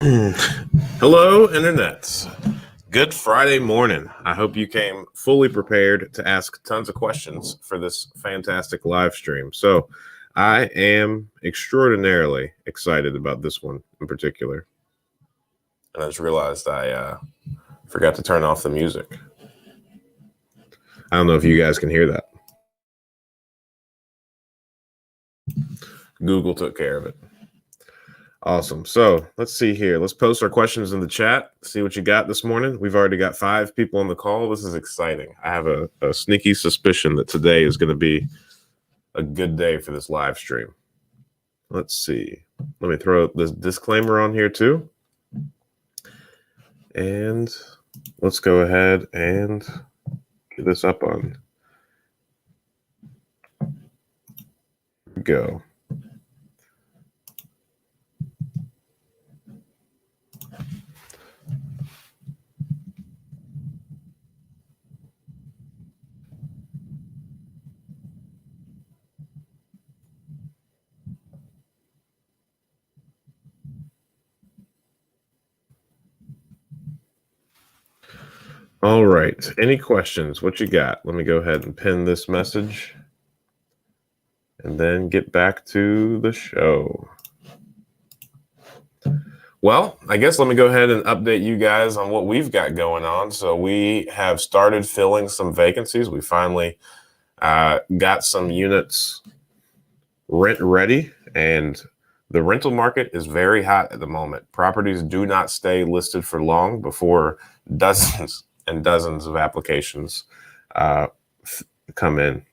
Hello, Internet. Good Friday morning. I hope you came fully prepared to ask tons of questions for this fantastic live stream. So, I am extraordinarily excited about this one in particular. And I just realized I forgot to turn off the music. I don't know if you guys can hear that. Google took care of it. Awesome. So let's see here. Let's post our questions in the chat. See what you got this morning. We've already got 5 people on the call. This is exciting. I have a sneaky suspicion that today is going to be a good day for this live stream. Let's see. Let me throw this disclaimer on here too. And let's go ahead and get this up on. Here we go. All right. Any questions? What you got? Let me go ahead and pin this message and then get back to the show. Well, I guess let me go ahead and update you guys on what we've got going on. So we have started filling some vacancies. We finally got some units rent ready, and the rental market is very hot at the moment. Properties do not stay listed for long before dozens and dozens of applications come in.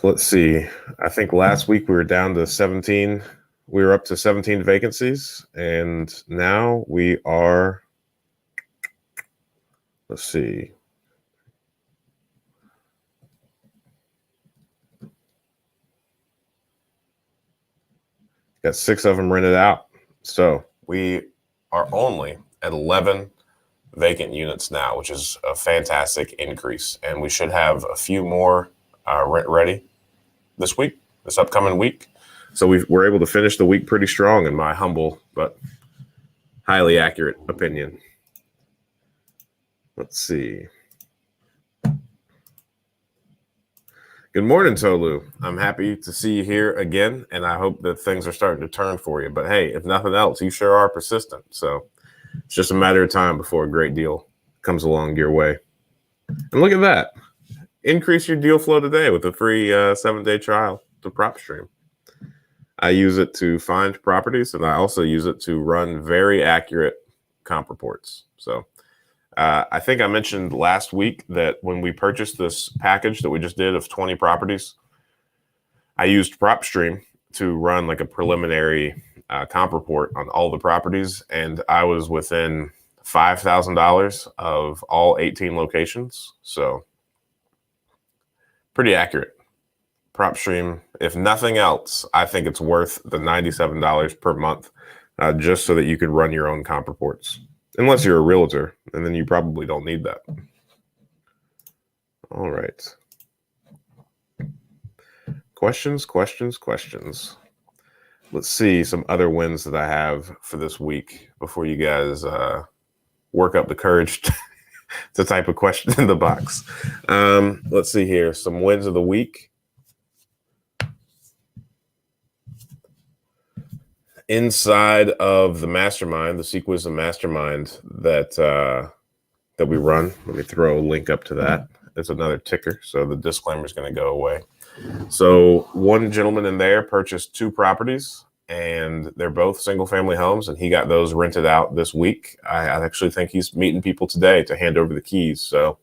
Let's see. I think last week we were down to 17. We were up to 17 vacancies, and now we are, let's see. Got 6 of them rented out. So we are only at 11 vacant units now, which is a fantastic increase. And we should have a few more rent ready this upcoming week. So we're able to finish the week pretty strong, in my humble but highly accurate opinion. Let's see. Good morning, Tolu. I'm happy to see you here again, and I hope that things are starting to turn for you. But hey, if nothing else, you sure are persistent. So it's just a matter of time before a great deal comes along your way. And look at that. Increase your deal flow today with a free 7-day trial to PropStream. I use it to find properties, and I also use it to run very accurate comp reports. So I think I mentioned last week that when we purchased this package that we just did of 20 properties, I used PropStream to run like a preliminary comp report on all the properties, and I was within $5,000 of all 18 locations. So pretty accurate. PropStream, if nothing else, I think it's worth the $97 per month just so that you could run your own comp reports. Unless you're a realtor, and then you probably don't need that. All right. Questions. Let's see some other wins that I have for this week before you guys work up the courage to type a question in the box. Let's see here. Some wins of the week. Inside of the mastermind, the SeekWisdom mastermind that we run. Let me throw a link up to that. It's another ticker, so the disclaimer is going to go away. So one gentleman in there purchased 2 properties, and they're both single-family homes, and he got those rented out this week. I actually think he's meeting people today to hand over the keys. So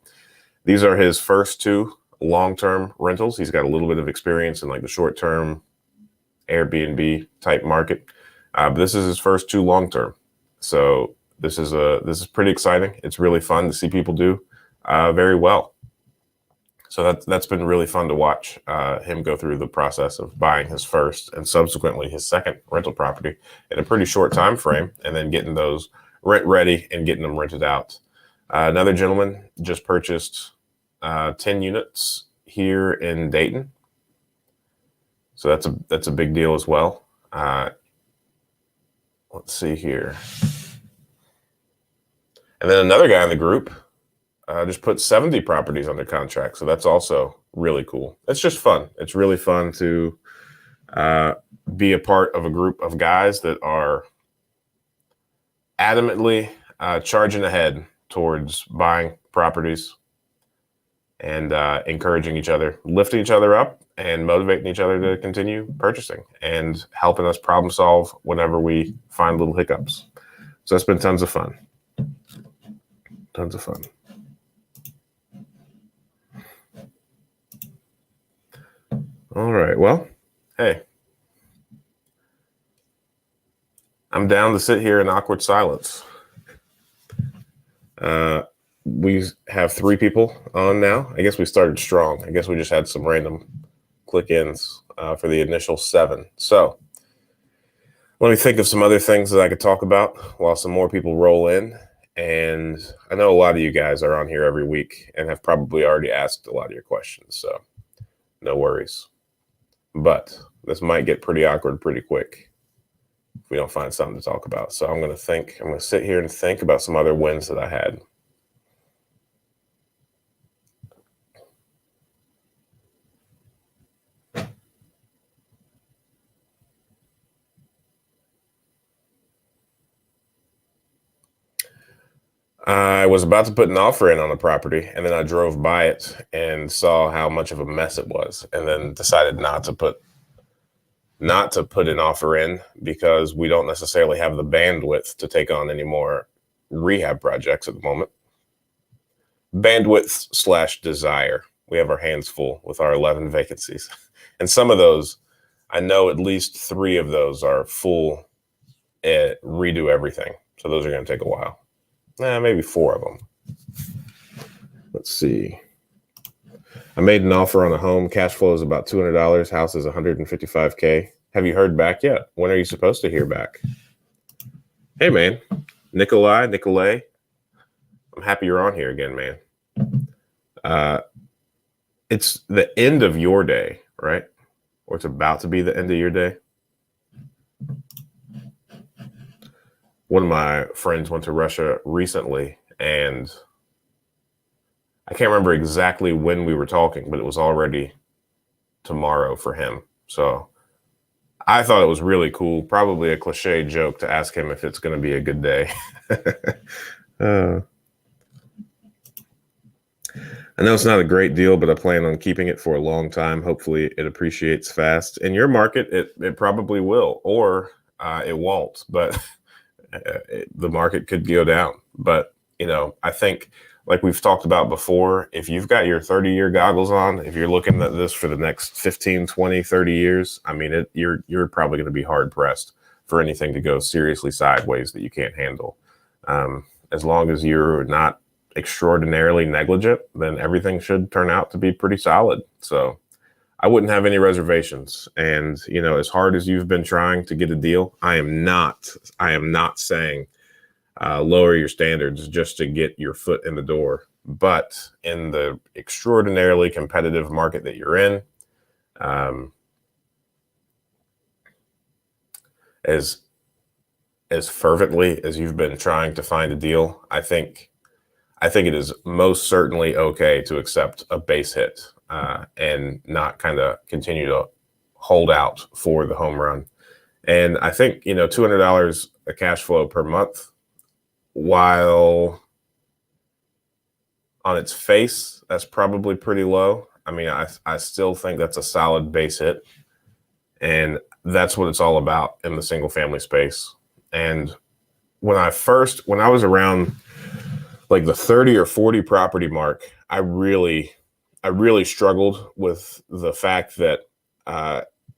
these are his first 2 long-term rentals. He's got a little bit of experience in like the short-term Airbnb type market. But this is his first 2 long-term. So this is pretty exciting. It's really fun to see people do very well. So that's been really fun to watch him go through the process of buying his first and subsequently his second rental property in a pretty short time frame, and then getting those rent ready and getting them rented out. Another gentleman just purchased 10 units here in Dayton. So that's a big deal as well. Let's see here. And then another guy in the group just put 70 properties under contract. So that's also really cool. It's just fun. It's really fun to be a part of a group of guys that are adamantly charging ahead towards buying properties and encouraging each other, lifting each other up and motivating each other to continue purchasing and helping us problem solve whenever we find little hiccups. So it's been tons of fun. Tons of fun. All right. Well, hey, I'm down to sit here in awkward silence. We have 3 people on now. I guess we started strong. I guess we just had some random click-ins for the initial 7. So let me think of some other things that I could talk about while some more people roll in. And I know a lot of you guys are on here every week and have probably already asked a lot of your questions. So no worries. But this might get pretty awkward pretty quick if we don't find something to talk about. So I'm going to sit here and think about some other wins that I had. I was about to put an offer in on a property, and then I drove by it and saw how much of a mess it was, and then decided not to put an offer in because we don't necessarily have the bandwidth to take on any more rehab projects at the moment. Bandwidth / desire. We have our hands full with our 11 vacancies. And some of those, I know at least 3 of those are full redo everything. So those are going to take a while. Maybe 4 of them. Let's see. I made an offer on a home. Cash flow is about $200. House is $155K. Have you heard back yet? When are you supposed to hear back? Hey, man. Nikolay. I'm happy you're on here again, man. It's the end of your day, right? Or it's about to be the end of your day. One of my friends went to Russia recently, and I can't remember exactly when we were talking, but it was already tomorrow for him. So I thought it was really cool, probably a cliche joke to ask him if it's going to be a good day. I know it's not a great deal, but I plan on keeping it for a long time. Hopefully it appreciates fast. In your market, it probably will, or it won't, but the market could go down. But, I think like we've talked about before, if you've got your 30-year goggles on, if you're looking at this for the next 15, 20, 30 years, I mean, you're probably going to be hard pressed for anything to go seriously sideways that you can't handle. As long as you're not extraordinarily negligent, then everything should turn out to be pretty solid. So I wouldn't have any reservations. And, as hard as you've been trying to get a deal, I am not saying lower your standards just to get your foot in the door. But in the extraordinarily competitive market that you're in, as fervently as you've been trying to find a deal, I think it is most certainly okay to accept a base hit and not kind of continue to hold out for the home run. And I think, $200 a cash flow per month, while on its face, that's probably pretty low. I mean, I still think that's a solid base hit. And that's what it's all about in the single family space. And when I was around like the 30 or 40 property mark, I really struggled with the fact that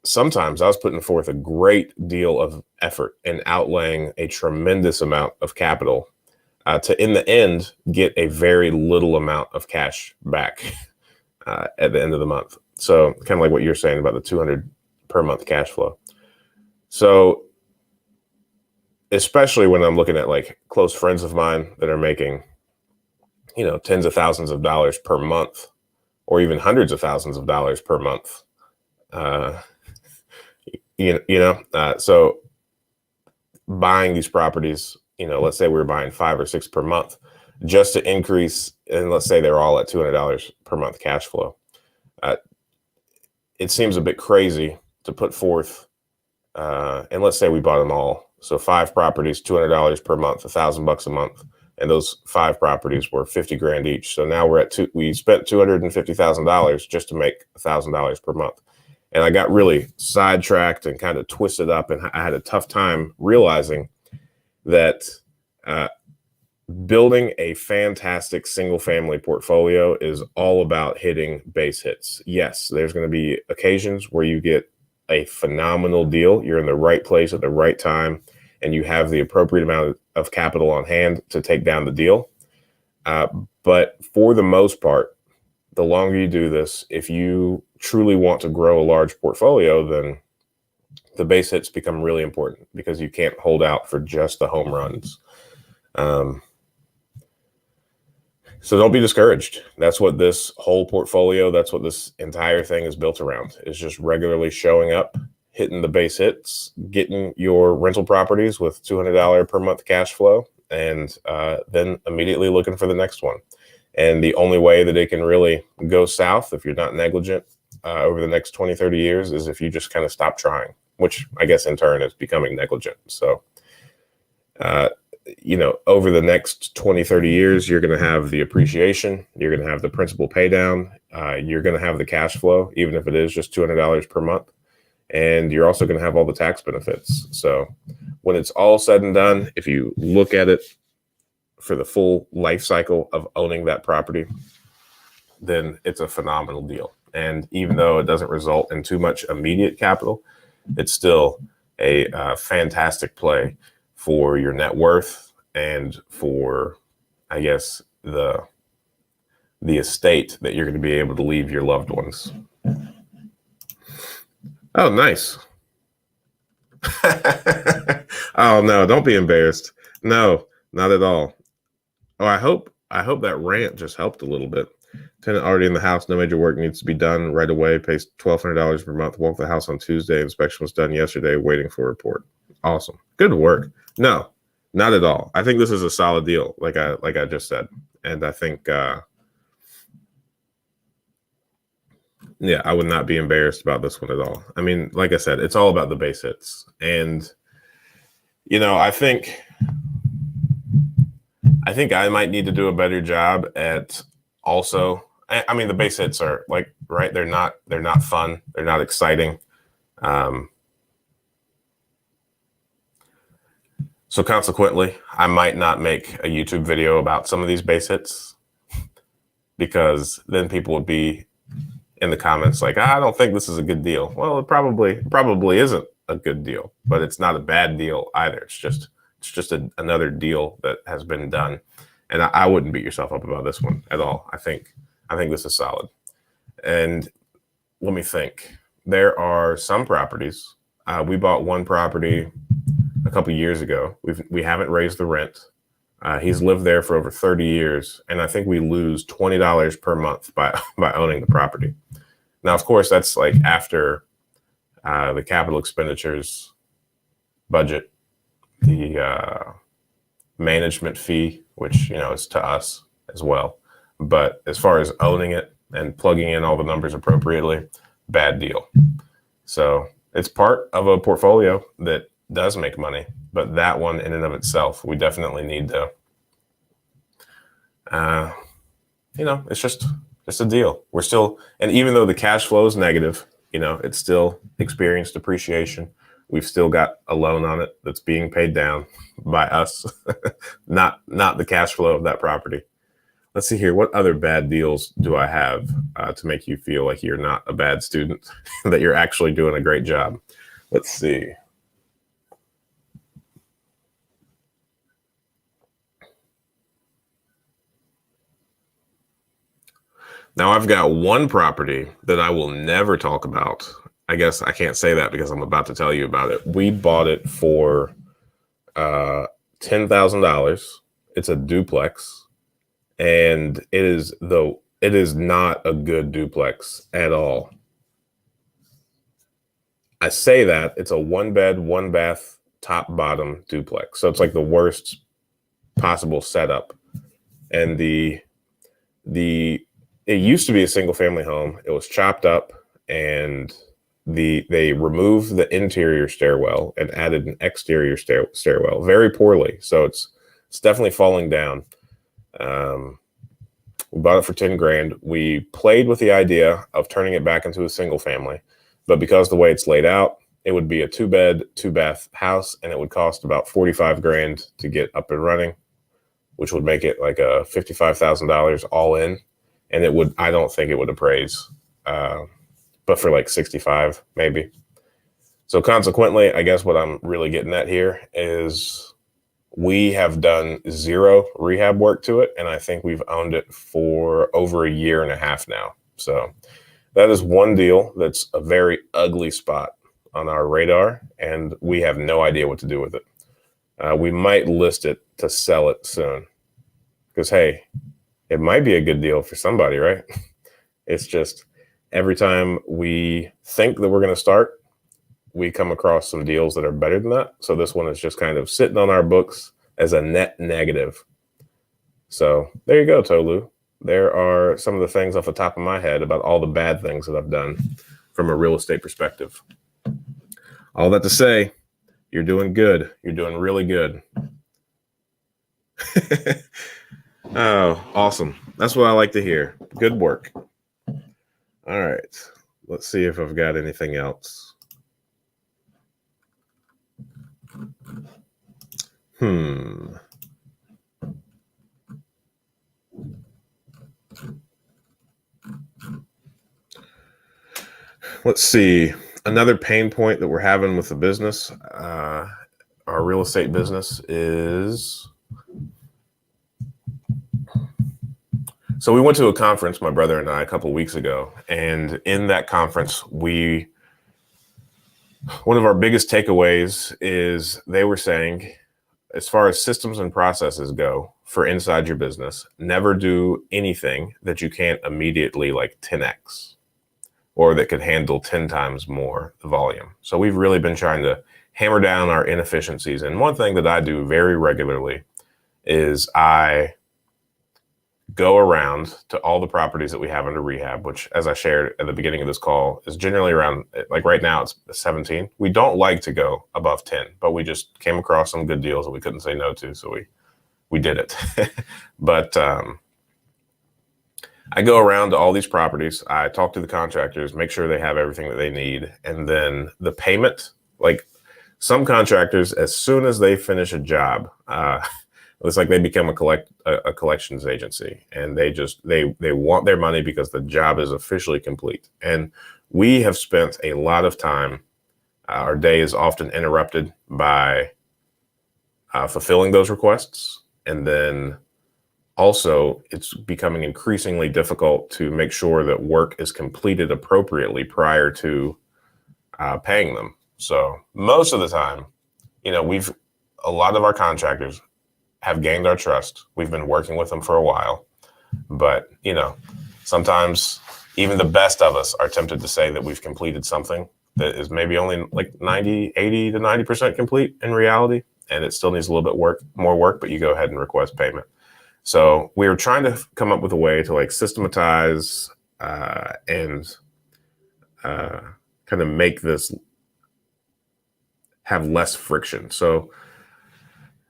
sometimes I was putting forth a great deal of effort and outlaying a tremendous amount of capital to, in the end, get a very little amount of cash back at the end of the month. So kind of like what you're saying about the 200 per month cash flow. So especially when I'm looking at like close friends of mine that are making, tens of thousands of dollars per month, or even hundreds of thousands of dollars per month. So buying these properties, let's say we were buying 5 or 6 per month, just to increase, and let's say they're all at $200 per month cash flow. It seems a bit crazy to put forth, and let's say we bought them all. So 5 properties, $200 per month, $1,000 a month, and those 5 properties were 50 grand each. So now we spent $250,000 just to make $1,000 per month. And I got really sidetracked and kind of twisted up, and I had a tough time realizing that building a fantastic single family portfolio is all about hitting base hits. Yes, there's going to be occasions where you get a phenomenal deal. You're in the right place at the right time, and you have the appropriate amount of capital on hand to take down the deal. But for the most part, the longer you do this, if you truly want to grow a large portfolio, then the base hits become really important, because you can't hold out for just the home runs. So don't be discouraged. That's what this whole portfolio, that's what this entire thing is built around, is just regularly showing up, hitting the base hits, getting your rental properties with $200 per month cash flow, and then immediately looking for the next one. And the only way that it can really go south, if you're not negligent over the next 20, 30 years, is if you just kind of stop trying, which I guess in turn is becoming negligent. So, over the next 20, 30 years, you're going to have the appreciation, you're going to have the principal pay down, you're going to have the cash flow, even if it is just $200 per month. And you're also going to have all the tax benefits. So when it's all said and done, if you look at it for the full life cycle of owning that property, then it's a phenomenal deal. And even though it doesn't result in too much immediate capital, it's still a fantastic play for your net worth and for, I guess, the estate that you're going to be able to leave your loved ones. Oh, nice. Oh, no, don't be embarrassed. No, not at all. Oh, I hope that rant just helped a little bit. Tenant already in the house. No major work needs to be done right away. Pays $1,200 per month. Walked the house on Tuesday. Inspection was done yesterday. Waiting for a report. Awesome. Good work. No, not at all. I think this is a solid deal, like I just said. And I think, yeah, I would not be embarrassed about this one at all. I mean, like I said, it's all about the base hits. And, I think I might need to do a better job at also, I mean, the base hits are like, right, they're not fun. They're not exciting. So consequently, I might not make a YouTube video about some of these base hits, because then people would be in the comments like, I don't think this is a good deal. Well, it probably isn't a good deal, but it's not a bad deal either. It's just another deal that has been done. And I wouldn't beat yourself up about this one at all. I think this is solid. And let me think. There are some properties. We bought one property a couple years ago. We haven't raised the rent. He's lived there for over 30 years, and I think we lose $20 per month by owning the property. Now, of course, that's like after the capital expenditures budget, the management fee, which is to us as well. But as far as owning it and plugging in all the numbers appropriately, bad deal. So it's part of a portfolio that does make money, but that one in and of itself, we definitely need to, it's just a deal. We're still, and even though the cash flow is negative, it's still experienced depreciation. We've still got a loan on it that's being paid down by us, not the cash flow of that property. Let's see here. What other bad deals do I have to make you feel like you're not a bad student, that you're actually doing a great job? Let's see. Now, I've got one property that I will never talk about. I guess I can't say that because I'm about to tell you about it. We bought it for $10,000. It's a duplex, and it is not a good duplex at all. I say that it's a 1-bed, 1-bath, top bottom duplex. So it's like the worst possible setup. And it used to be a single family home. It was chopped up, and they removed the interior stairwell and added an exterior stairwell very poorly. So it's definitely falling down. We bought it for 10 grand. We played with the idea of turning it back into a single family, but because the way it's laid out, it would be a 2-bed, 2-bath house, and it would cost about 45 grand to get up and running, which would make it like a $55,000 all in. And I don't think it would appraise, but for like 65 maybe. So consequently, I guess what I'm really getting at here is we have done 0 rehab work to it, and I think we've owned it for over a year and a half now. So that is one deal that's a very ugly spot on our radar, and we have no idea what to do with it. We might list it to sell it soon, because, hey, it might be a good deal for somebody, right? It's just every time we think that we're going to start, we come across some deals that are better than that. So this one is just kind of sitting on our books as a net negative. So there you go, Tolu. There are some of the things off the top of my head about all the bad things that I've done from a real estate perspective. All that to say, you're doing good. You're doing really good. Oh, awesome. That's what I like to hear. Good work. All right. Let's see if I've got anything else. Let's see. Another pain point that we're having with the business, our real estate business, is... So we went to a conference, my brother and I, a couple of weeks ago. And in that conference, one of our biggest takeaways is they were saying, as far as systems and processes go for inside your business, never do anything that you can't immediately like 10x or that could handle 10 times more the volume. So we've really been trying to hammer down our inefficiencies. And one thing that I do very regularly is I go around to all the properties that we have under rehab, which, as I shared at the beginning of this call, is generally around, like right now it's 17. We don't like to go above 10, but we just came across some good deals that we couldn't say no to, so we did it. But I go around to all these properties. I talk to the contractors, make sure they have everything that they need. And then the payment, like some contractors, as soon as they finish a job, it's like they become a collections agency, and they want their money because the job is officially complete. And we have spent a lot of time. Our day is often interrupted by fulfilling those requests, and then also it's becoming increasingly difficult to make sure that work is completed appropriately prior to paying them. So most of the time, a lot of our contractors have gained our trust. We've been working with them for a while, but sometimes even the best of us are tempted to say that we've completed something that is maybe only like 80 to 90% complete in reality, and it still needs a little bit more work, but you go ahead and request payment. So we were trying to come up with a way to like systematize and kind of make this have less friction. So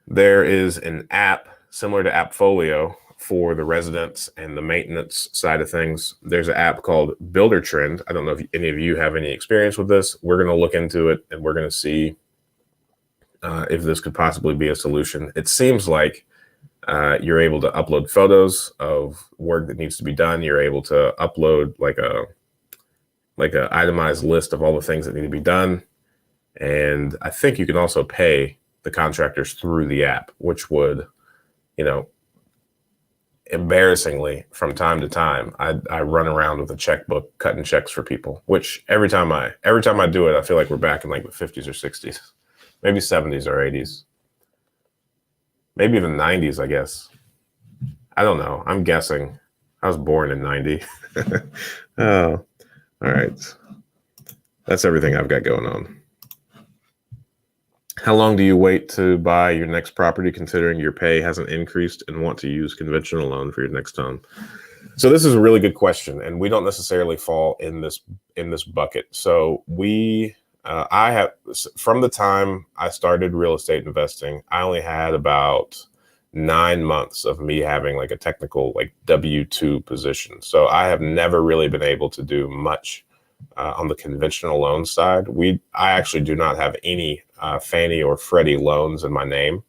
there is an app similar to Appfolio for the residents and the maintenance side of things. There's an app called Builder Trend. I don't know if any of you have any experience with this. We're going to look into it, and we're going to see if this could possibly be a solution. It seems like you're able to upload photos of work that needs to be done. You're able to upload like a itemized list of all the things that need to be done. And I think you can also pay the contractors through the app, which would, embarrassingly, from time to time, I run around with a checkbook cutting checks for people, which every time I do it, I feel like we're back in like the 50s or 60s, maybe 70s or 80s, maybe even 90s, I guess. I don't know. I'm guessing. I was born in 90. Oh, all right. that's everything I've got going on. How long do you wait to buy your next property, considering your pay hasn't increased and want to use conventional loan for your next home? So this is a really good question, and we don't necessarily fall in this bucket. So I have, from the time I started real estate investing, I only had about 9 months of me having like a technical like W-2 position. So I have never really been able to do much on the conventional loan side. I actually do not have any Fannie or Freddie loans in my name.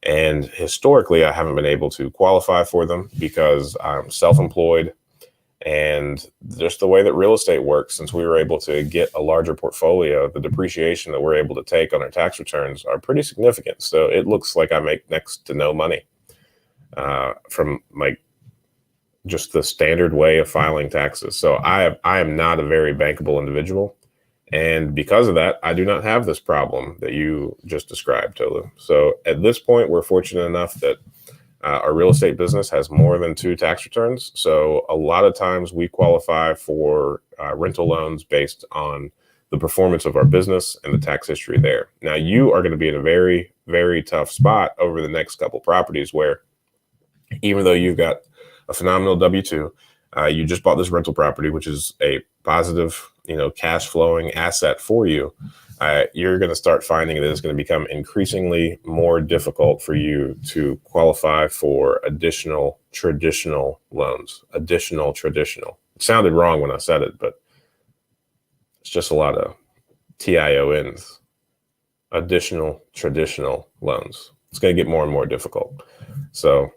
And historically, I haven't been able to qualify for them because I'm self-employed. And just the way that real estate works, since we were able to get a larger portfolio, the depreciation that we're able to take on our tax returns are pretty significant. So it looks like I make next to no money from like just the standard way of filing taxes. So I am not a very bankable individual. And because of that, I do not have this problem that you just described, Tolu. So at this point, we're fortunate enough that our real estate business has more than 2 tax returns. So a lot of times we qualify for rental loans based on the performance of our business and the tax history there. Now, you are going to be in a very, very tough spot over the next couple properties where even though you've got a phenomenal W-2, you just bought this rental property, which is a positive, cash flowing asset for you. You're going to start finding that it's going to become increasingly more difficult for you to qualify for additional traditional loans. Additional traditional. It sounded wrong when I said it, but it's just a lot of TIONs. Additional traditional loans. It's going to get more and more difficult. So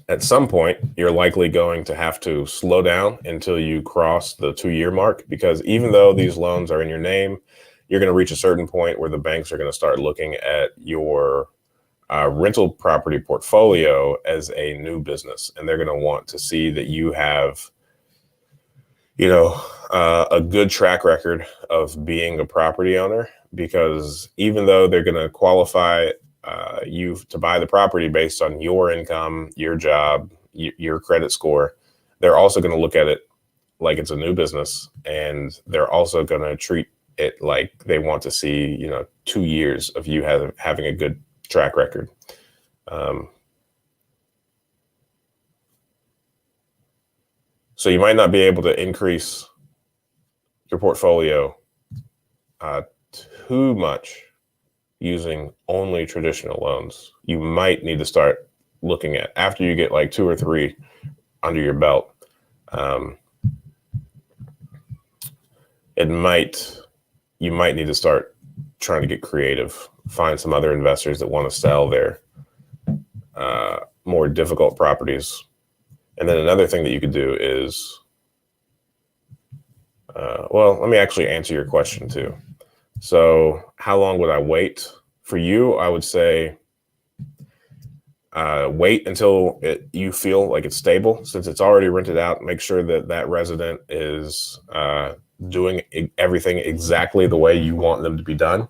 at some point, you're likely going to have to slow down until you cross the 2-year mark, because even though these loans are in your name, you're going to reach a certain point where the banks are going to start looking at your rental property portfolio as a new business. And they're going to want to see that you have, a good track record of being a property owner, because even though they're going to qualify you to buy the property based on your income, your job, your credit score, they're also going to look at it like it's a new business, and they're also going to treat it like they want to see 2 years of you having a good track record. So you might not be able to increase your portfolio too much using only traditional loans. You might need to start looking at, after you get like 2 or 3 under your belt, you might need to start trying to get creative, find some other investors that want to sell their more difficult properties. And then another thing that you could do is, let me actually answer your question too. So how long would I wait? For you, I would say wait until you feel like it's stable. Since it's already rented out, make sure that resident is doing everything exactly the way you want them to be done.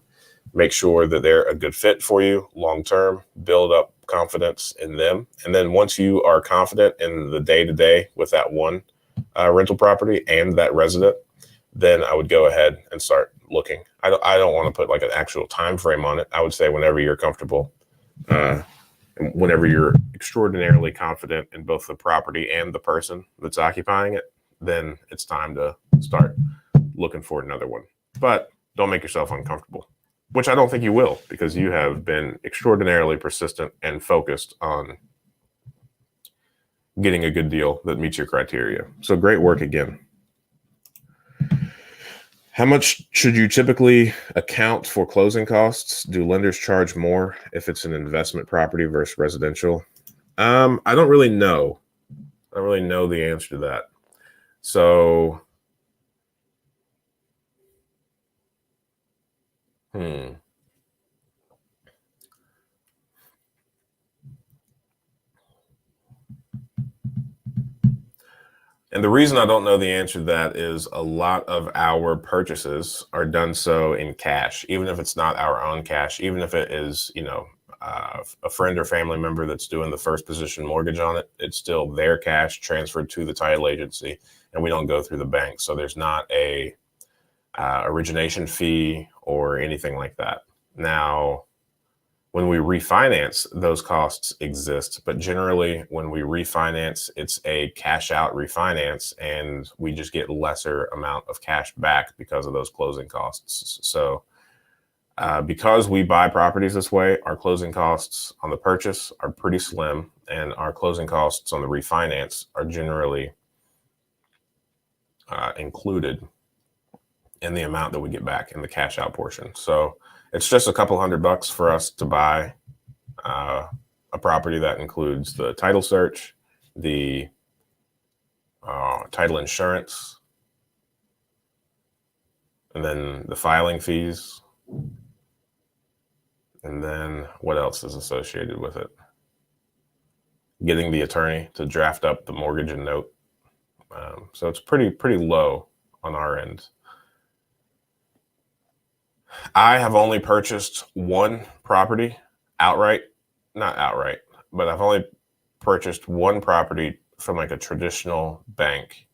Make sure that they're a good fit for you long term. Build up confidence in them. And then once you are confident in the day-to-day with that one rental property and that resident, then I would go ahead and start looking. I don't want to put like an actual time frame on it. I would say whenever you're comfortable, whenever you're extraordinarily confident in both the property and the person that's occupying it, then it's time to start looking for another one. But don't make yourself uncomfortable, which I don't think you will, because you have been extraordinarily persistent and focused on getting a good deal that meets your criteria. So great work again. How much should you typically account for closing costs? Do lenders charge more if it's an investment property versus residential? I don't really know. I don't really know the answer to that. So, And the reason I don't know the answer to that is a lot of our purchases are done so in cash, even if it's not our own cash, even if it is, a friend or family member that's doing the first position mortgage on it, it's still their cash transferred to the title agency. and we don't go through the bank. So there's not a origination fee or anything like that. Now, when we refinance, those costs exist, but generally when we refinance, it's a cash out refinance and we just get lesser amount of cash back because of those closing costs. So because we buy properties this way, our closing costs on the purchase are pretty slim, and our closing costs on the refinance are generally included in the amount that we get back in the cash out portion. So it's just a couple $100 for us to buy a property that includes the title search, the title insurance, and then the filing fees. And then what else is associated with it? Getting the attorney to draft up the mortgage and note. So it's pretty low on our end. I have only purchased one property outright, not outright, but I've only purchased one property from like a traditional bank.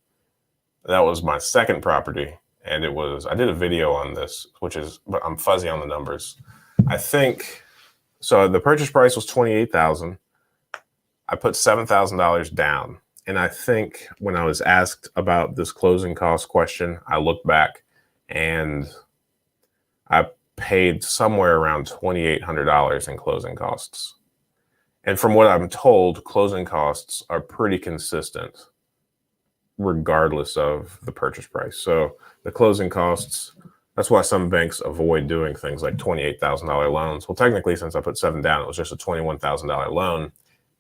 That was my second property. And I did a video on this, but I'm fuzzy on the numbers. I think, so the purchase price was $28,000. I put $7,000 down. And I think when I was asked about this closing cost question, I looked back and I paid somewhere around $2,800 in closing costs. And from what I'm told, closing costs are pretty consistent regardless of the purchase price. So the closing costs, that's why some banks avoid doing things like $28,000 loans. Well, technically, since I put $7,000 down, it was just a $21,000 loan.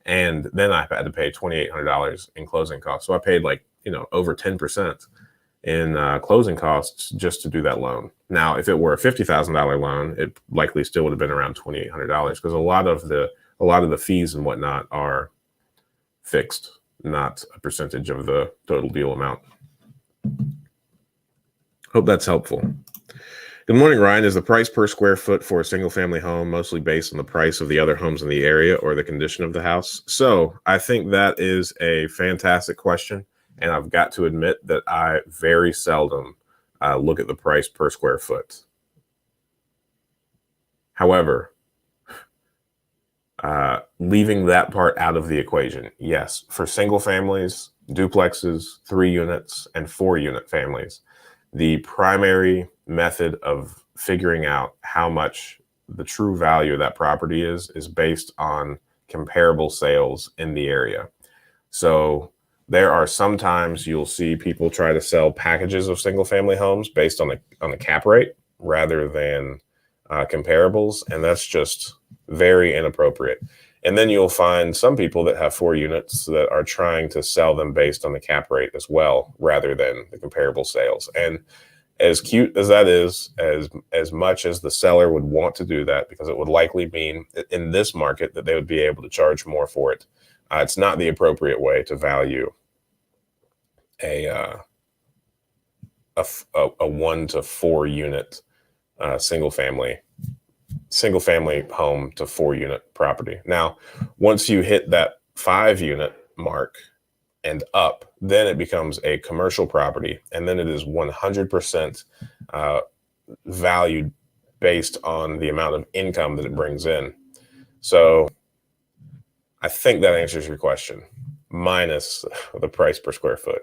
And then I had to pay $2,800 in closing costs. So I paid over 10% in closing costs just to do that loan. Now, if it were a $50,000 loan, it likely still would have been around $2,800 because a lot of the fees and whatnot are fixed, not a percentage of the total deal amount. Hope that's helpful. Good morning, Ryan. Is the price per square foot for a single family home mostly based on the price of the other homes in the area or the condition of the house? So I think that is a fantastic question. And I've got to admit that I very seldom look at the price per square foot. However, leaving that part out of the equation, yes, for single families, duplexes, 3 units, and 4 unit families, the primary method of figuring out how much the true value of that property is based on comparable sales in the area. So there are sometimes you'll see people try to sell packages of single family homes based on a cap rate rather than comparables, and that's just very inappropriate. And then you'll find some people that have 4 units that are trying to sell them based on the cap rate as well, rather than the comparable sales. And as cute as that is, as much as the seller would want to do that, because it would likely mean in this market that they would be able to charge more for it, it's not the appropriate way to value a 1 to 4 unit single family home to 4 unit property. Now, once you hit that 5 unit mark and up, then it becomes a commercial property, and then it is 100% valued based on the amount of income that it brings in. So I think that answers your question, minus the price per square foot.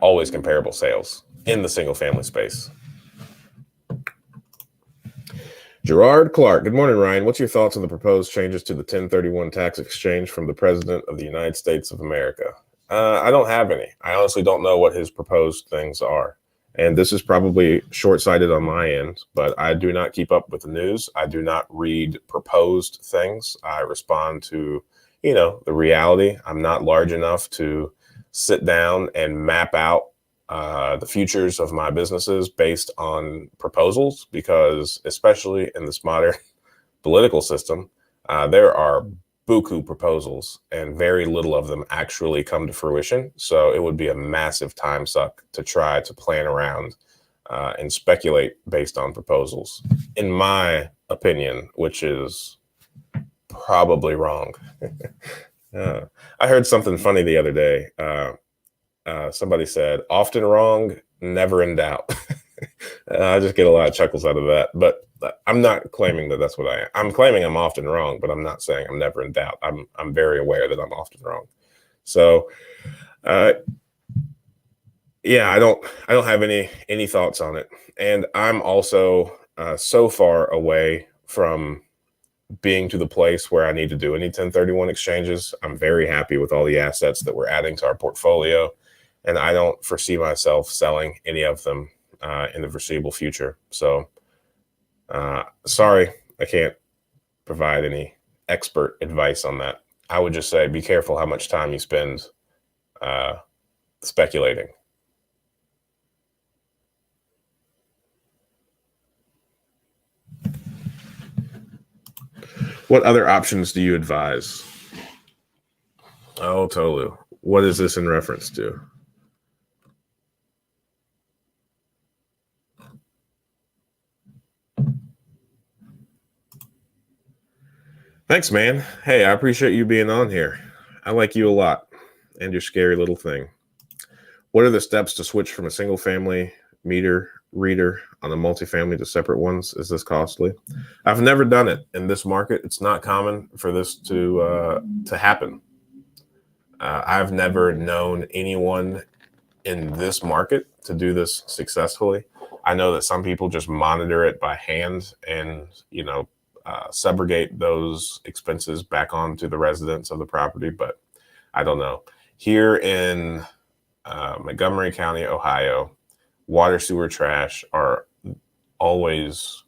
Always comparable sales in the single family space. Gerard Clark. Good morning, Ryan. What's your thoughts on the proposed changes to the 1031 tax exchange from the President of the United States of America? I don't have any. I honestly don't know what his proposed things are. And this is probably short-sighted on my end, but I do not keep up with the news. I do not read proposed things. I respond to, the reality. I'm not large enough to sit down and map out the futures of my businesses based on proposals, because especially in this modern political system, there are buku proposals and very little of them actually come to fruition. So it would be a massive time suck to try to plan around and speculate based on proposals, in my opinion, which is probably wrong. Uh, I heard something funny the other day. Somebody said, "Often wrong, never in doubt." I just get a lot of chuckles out of that. But I'm not claiming that that's what I am. I'm claiming I'm often wrong, but I'm not saying I'm never in doubt. I'm very aware that I'm often wrong. So uh, yeah, I don't have any thoughts on it, and I'm also so far away from being to the place where I need to do any 1031 exchanges. I'm very happy with all the assets that we're adding to our portfolio, and I don't foresee myself selling any of them in the foreseeable future. So, sorry, I can't provide any expert advice on that. I would just say be careful how much time you spend uh, speculating. What other options do you advise? Oh, Tolu. What is this in reference to? Thanks, man. Hey, I appreciate you being on here. I like you a lot and your scary little thing. What are the steps to switch from a single family meter reader on a multifamily to separate ones? Is this costly? I've never done it in this market. It's not common for this to happen. I've never known anyone in this market to do this successfully. I know that some people just monitor it by hand and, subrogate those expenses back onto the residents of the property, but I don't know. Here in Montgomery County, Ohio, water, sewer, trash are always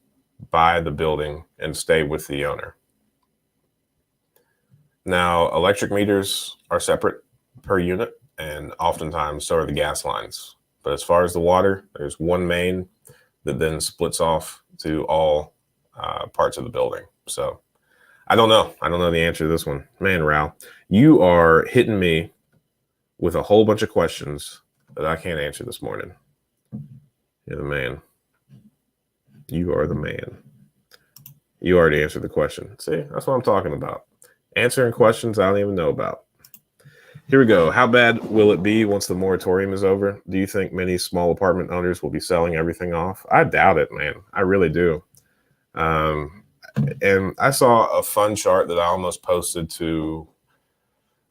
by the building and stay with the owner. Now, electric meters are separate per unit, and oftentimes so are the gas lines. But as far as the water, there's one main that then splits off to all parts of the building. So I don't know. I don't know the answer to this one. Man, Rao, you are hitting me with a whole bunch of questions that I can't answer this morning. You're the man. You are the man. You already answered the question. See, that's what I'm talking about. Answering questions I don't even know about. Here we go. How bad will it be once the moratorium is over? Do you think many small apartment owners will be selling everything off? I doubt it, man. I really do. And I saw a fun chart that I almost posted to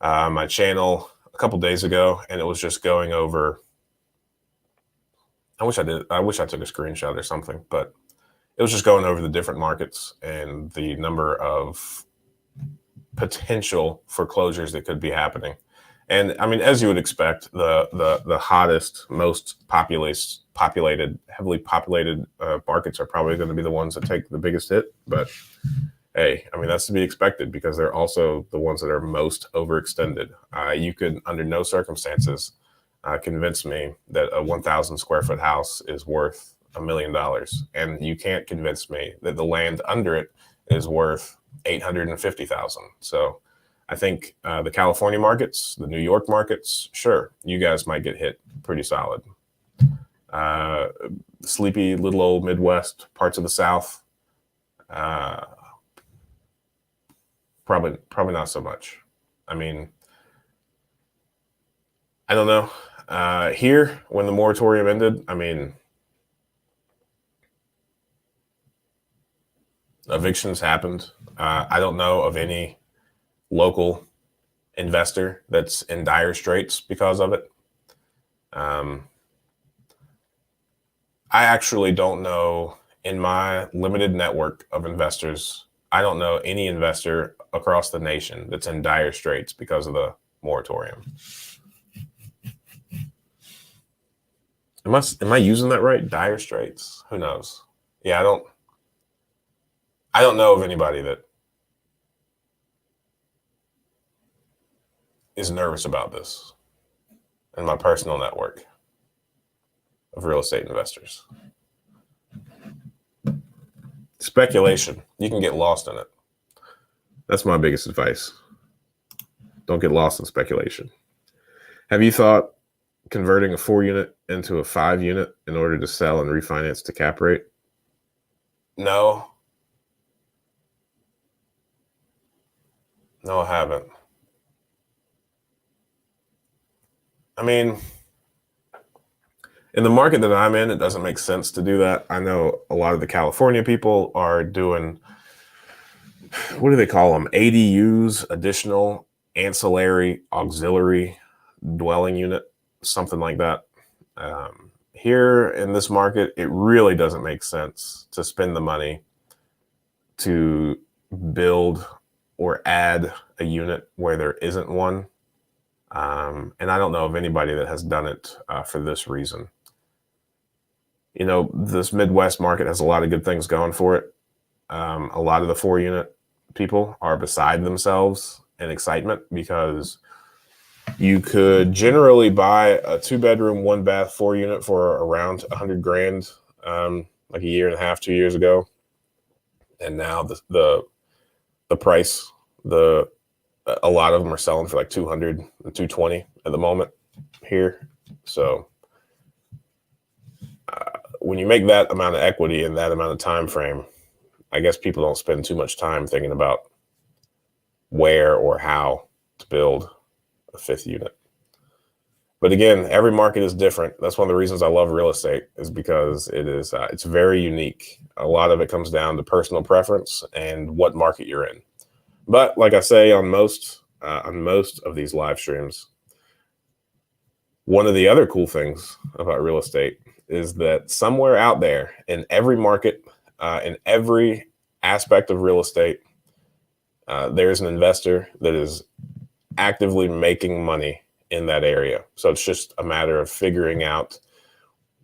my channel a couple days ago, and it was just going over. I wish I did. I wish I took a screenshot or something, but it was just going over the different markets and the number of potential foreclosures that could be happening. And I mean, as you would expect, the hottest, most populated, heavily populated markets are probably going to be the ones that take the biggest hit. But hey, I mean, that's to be expected because they're also the ones that are most overextended. You could, under no circumstances, convince me that a 1,000 square foot house is worth $1 million, and you can't convince me that the land under it is worth 850,000. So I think the California markets, the New York markets, sure, you guys might get hit pretty solid. Sleepy little old Midwest parts of the South, probably not so much. I mean, I don't know. Here, when the moratorium ended, I mean, evictions happened. I don't know of any local investor that's in dire straits because of it. I actually don't know, in my limited network of investors, I don't know any investor across the nation that's in dire straits because of the moratorium. Am I using that right? Dire straits? Who knows? Yeah, I don't know of anybody that is nervous about this in my personal network of real estate investors. Speculation, you can get lost in it. That's my biggest advice. Don't get lost in speculation. Have you thought converting a 4-unit into a 5-unit in order to sell and refinance to cap rate? No. No, I haven't. I mean, in the market that I'm in, it doesn't make sense to do that. I know a lot of the California people are doing, what do they call them? ADUs, additional ancillary auxiliary dwelling unit, something like that. Here in this market, it really doesn't make sense to spend the money to build or add a unit where there isn't one. And I don't know of anybody that has done it for this reason. You know, this Midwest market has a lot of good things going for it. A lot of the 4-unit people are beside themselves in excitement because you could generally buy a 2-bedroom, 1-bath, 4-unit for around 100 grand, like a year and a half, 2 years ago. And now the price, a lot of them are selling for like 200 and 220 at the moment here. So when you make that amount of equity in that amount of time frame, I guess people don't spend too much time thinking about where or how to build a 5th unit. But again, every market is different. That's one of the reasons I love real estate, is because it's very unique. A lot of it comes down to personal preference and what market you're in. But like I say on most of these live streams, one of the other cool things about real estate is that somewhere out there in every market, in every aspect of real estate, there's an investor that is actively making money in that area. So it's just a matter of figuring out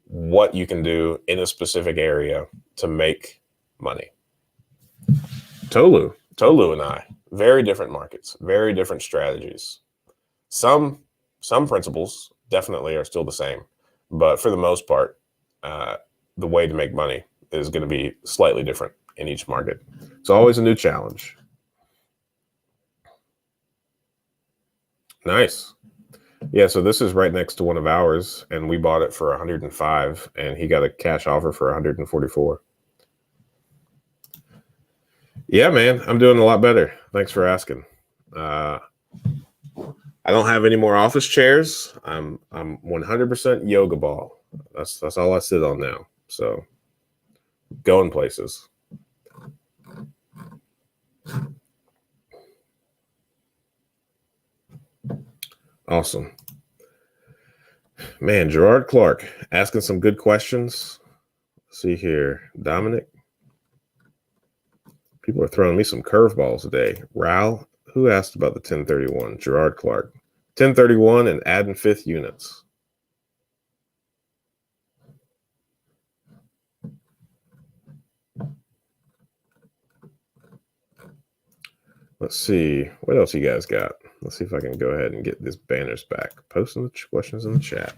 what you can do in a specific area to make money. Tolu and I, very different markets, very different strategies. Some principles definitely are still the same, but for the most part, the way to make money is going to be slightly different in each market. It's always a new challenge. Nice. Yeah, so this is right next to one of ours, and we bought it for 105, and he got a cash offer for 144. Yeah, man, I'm doing a lot better. Thanks for asking. I don't have any more office chairs. I'm 100% yoga ball. That's all I sit on now. So going places. Awesome. Man, Gerard Clark asking some good questions. Let's see here. Dominic. People are throwing me some curveballs today. Raul, who asked about the 1031? Gerard Clark. 1031 and adding 5th units. Let's see. What else you guys got? Let's see if I can go ahead and get these banners back. Posting the questions in the chat.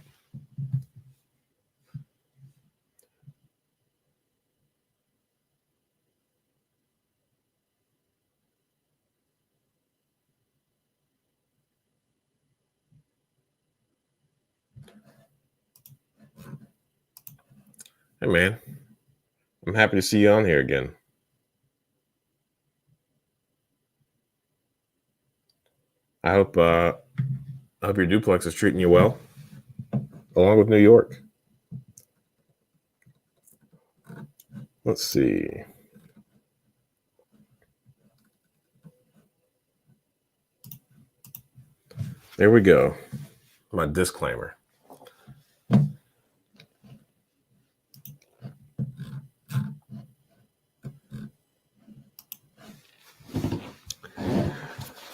Hey, man. I'm happy to see you on here again. I hope your duplex is treating you well, along with New York. Let's see. There we go. My disclaimer.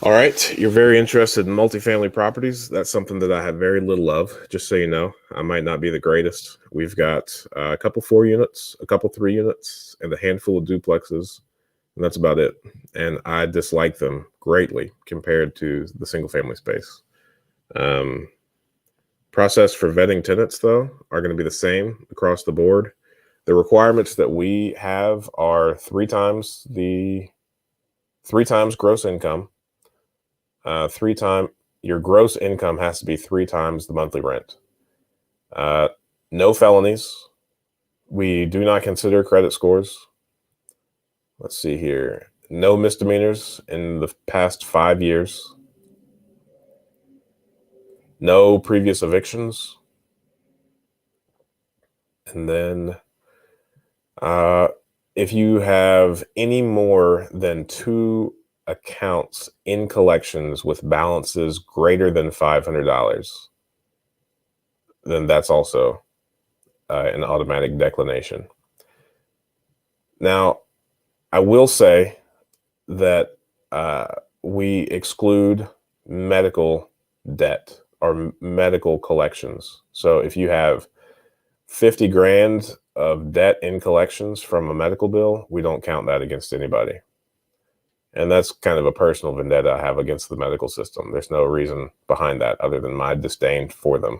All right. You're very interested in multifamily properties. That's something that I have very little of, just so you know. I might not be the greatest. We've got a couple 4 units, a couple 3 units, and a handful of duplexes. And that's about it. And I dislike them greatly compared to the single family space. Process for vetting tenants, though, are going to be the same across the board. The requirements that we have are 3 times gross income. Your gross income has to be 3 times the monthly rent. No felonies. We do not consider credit scores. Let's see here. No misdemeanors in the past 5 years. no previous evictions. And then if you have any more than 2 accounts in collections with balances greater than $500, then that's also an automatic declination. Now, I will say that we exclude medical debt or medical collections. So if you have 50 grand of debt in collections from a medical bill, we don't count that against anybody. And that's kind of a personal vendetta I have against the medical system. There's no reason behind that other than my disdain for them.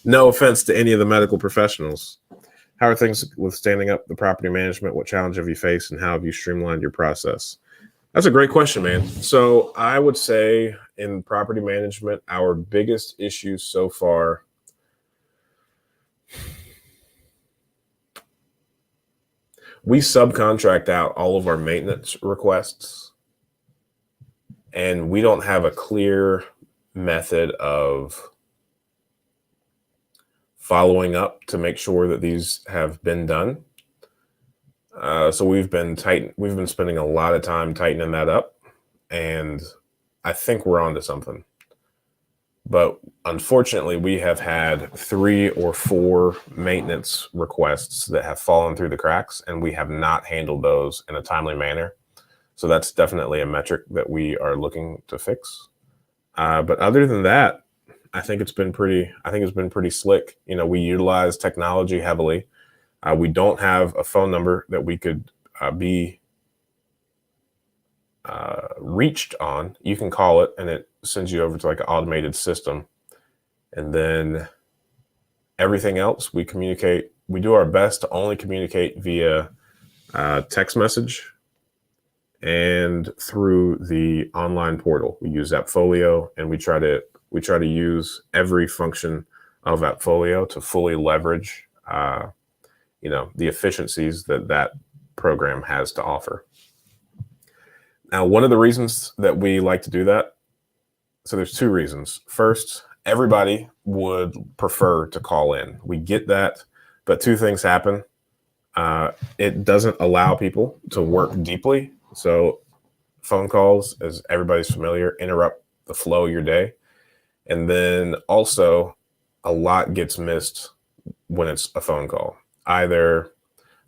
No offense to any of the medical professionals. How are things with standing up the property management? What challenge have you faced and how have you streamlined your process? That's a great question, man. So I would say in property management, our biggest issue so far, we subcontract out all of our maintenance requests, and we don't have a clear method of following up to make sure that these have been done. So we've been spending a lot of time tightening that up, and I think we're onto something. But unfortunately, we have had 3 or 4 maintenance requests that have fallen through the cracks, and we have not handled those in a timely manner. So that's definitely a metric that we are looking to fix. But other than that, I think it's been pretty slick. You know, we utilize technology heavily. We don't have a phone number that we could be reached on. You can call it and it sends you over to like an automated system. And then everything else we communicate, we do our best to only communicate via text message and through the online portal. We use Appfolio, and we try to use every function of Appfolio to fully leverage the efficiencies that program has to offer. Now, one of the reasons that we like to do that, so there's 2 reasons. First, everybody would prefer to call in. We get that, but 2 things happen. It doesn't allow people to work deeply. So phone calls, as everybody's familiar, interrupt the flow of your day. And then also a lot gets missed when it's a phone call. Either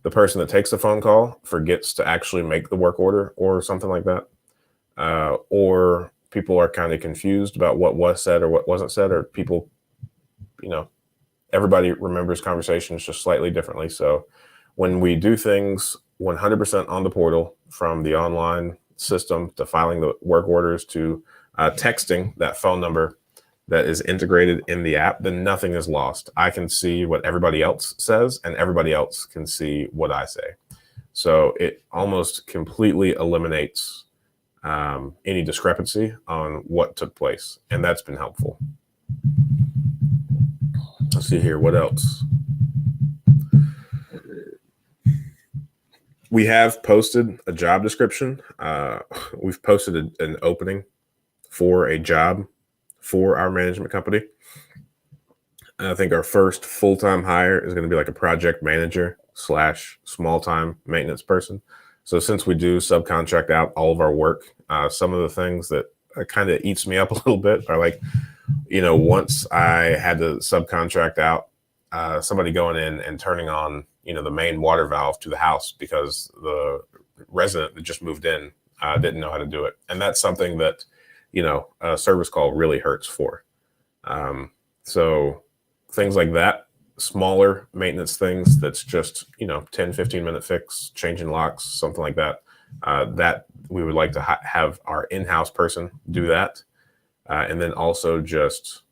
the person that takes the phone call forgets to actually make the work order or something like that. Or people are kind of confused about what was said or what wasn't said, or people, everybody remembers conversations just slightly differently. So when we do things 100% on the portal, from the online system to filing the work orders to texting that phone number that is integrated in the app, then nothing is lost. I can see what everybody else says, and everybody else can see what I say. So it almost completely eliminates any discrepancy on what took place, and that's been helpful. Let's see here, what else? We have posted a job description. We've posted an opening for a job for our management company. And I think our first full-time hire is going to be like a project manager / small-time maintenance person. So since we do subcontract out all of our work, some of the things that kind of eats me up a little bit are like, once I had to subcontract out somebody going in and turning on, the main water valve to the house because the resident that just moved in didn't know how to do it. And that's something that, a service call really hurts for. So things like that, smaller maintenance things that's just, 10, 15-minute fix, changing locks, something like that, that we would like to have our in-house person do that. And then also just,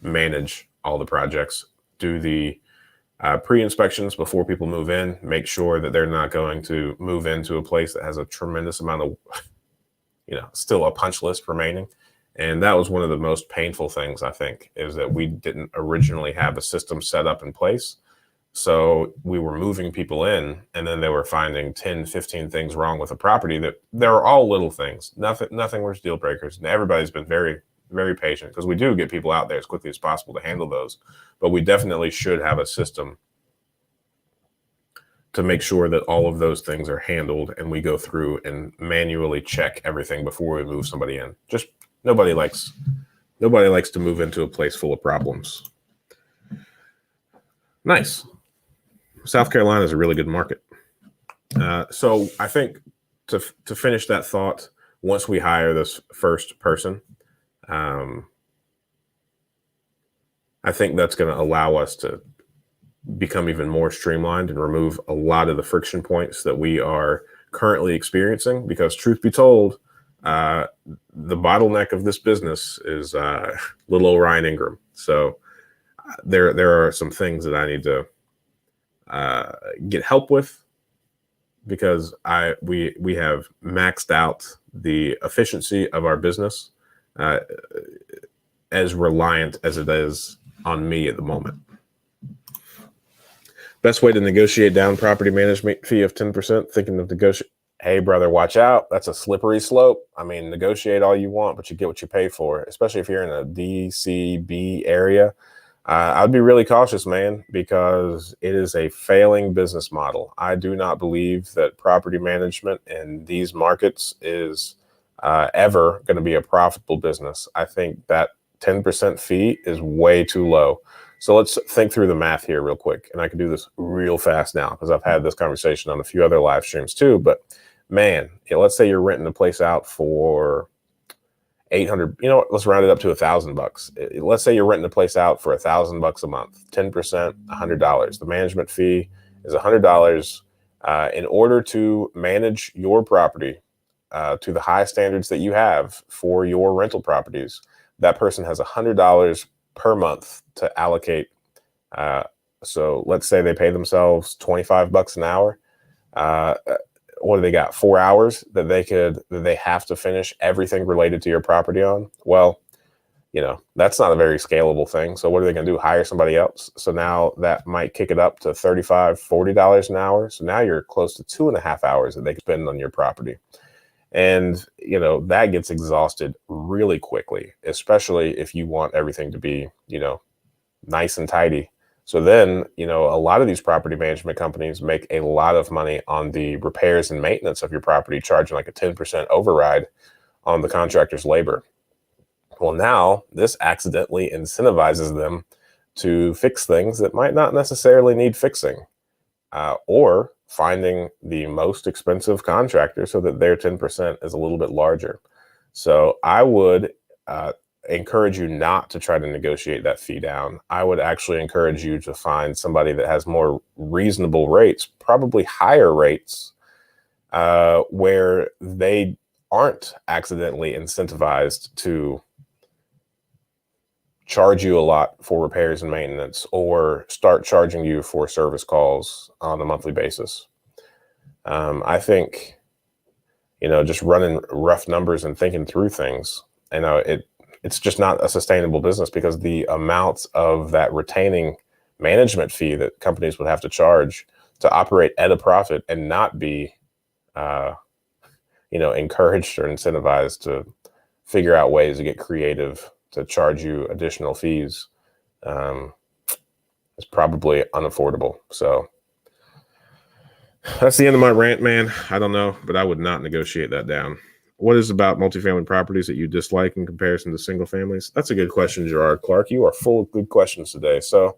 manage all the projects, do the pre-inspections before people move in, make sure that they're not going to move into a place that has a tremendous amount of, still a punch list remaining. And that was one of the most painful things, I think, is that we didn't originally have a system set up in place. So we were moving people in, and then they were finding 10, 15 things wrong with the property that they were all little things. Nothing was deal breakers. And everybody's been very, very patient, because we do get people out there as quickly as possible to handle those. But we definitely should have a system to make sure that all of those things are handled, and we go through and manually check everything before we move somebody in. Just nobody likes to move into a place full of problems. Nice. South Carolina is a really good market. So I think to finish that thought, once we hire this first person, I think that's going to allow us to become even more streamlined and remove a lot of the friction points that we are currently experiencing. Because truth be told, the bottleneck of this business is little old Ryan Ingram. So there are some things that I need to get help with, because we have maxed out the efficiency of our business, as reliant as it is on me at the moment. Best way to negotiate down property management fee of 10%. Thinking of negotiate. Hey, brother, watch out. That's a slippery slope. I mean, negotiate all you want, but you get what you pay for, especially if you're in a DCB area. I'd be really cautious, man, because it is a failing business model. I do not believe that property management in these markets is ever going to be a profitable business. I think that 10% fee is way too low. So let's think through the math here real quick. And I can do this real fast now because I've had this conversation on a few other live streams too. But man, let's say you're renting a place out for 800, let's round it up to $1,000. Let's say you're renting a place out for $1,000 a month, 10%, $100. The management fee is $100. In order to manage your property to the high standards that you have for your rental properties, that person has $100 per month to allocate. So let's say they pay themselves $25 an hour. What do they got? 4 hours that they have to finish everything related to your property on. Well, that's not a very scalable thing. So what are they going to do? Hire somebody else? So now that might kick it up to $35, $40 an hour. So now you're close to 2.5 hours that they can spend on your property. And, that gets exhausted really quickly, especially if you want everything to be, nice and tidy. So then, a lot of these property management companies make a lot of money on the repairs and maintenance of your property, charging like a 10% override on the contractor's labor. Well, now this accidentally incentivizes them to fix things that might not necessarily need fixing, or finding the most expensive contractor so that their 10% is a little bit larger. So I would encourage you not to try to negotiate that fee down. I would actually encourage you to find somebody that has more reasonable rates, probably higher rates, where they aren't accidentally incentivized to charge you a lot for repairs and maintenance, or start charging you for service calls on a monthly basis. I think, just running rough numbers and thinking through things, it's just not a sustainable business, because the amount of that retaining management fee that companies would have to charge to operate at a profit and not be, encouraged or incentivized to figure out ways to get creative to charge you additional fees, is probably unaffordable. So that's the end of my rant, man. I don't know, but I would not negotiate that down. What is about multifamily properties that you dislike in comparison to single families? That's a good question, Gerard Clark. You are full of good questions today. So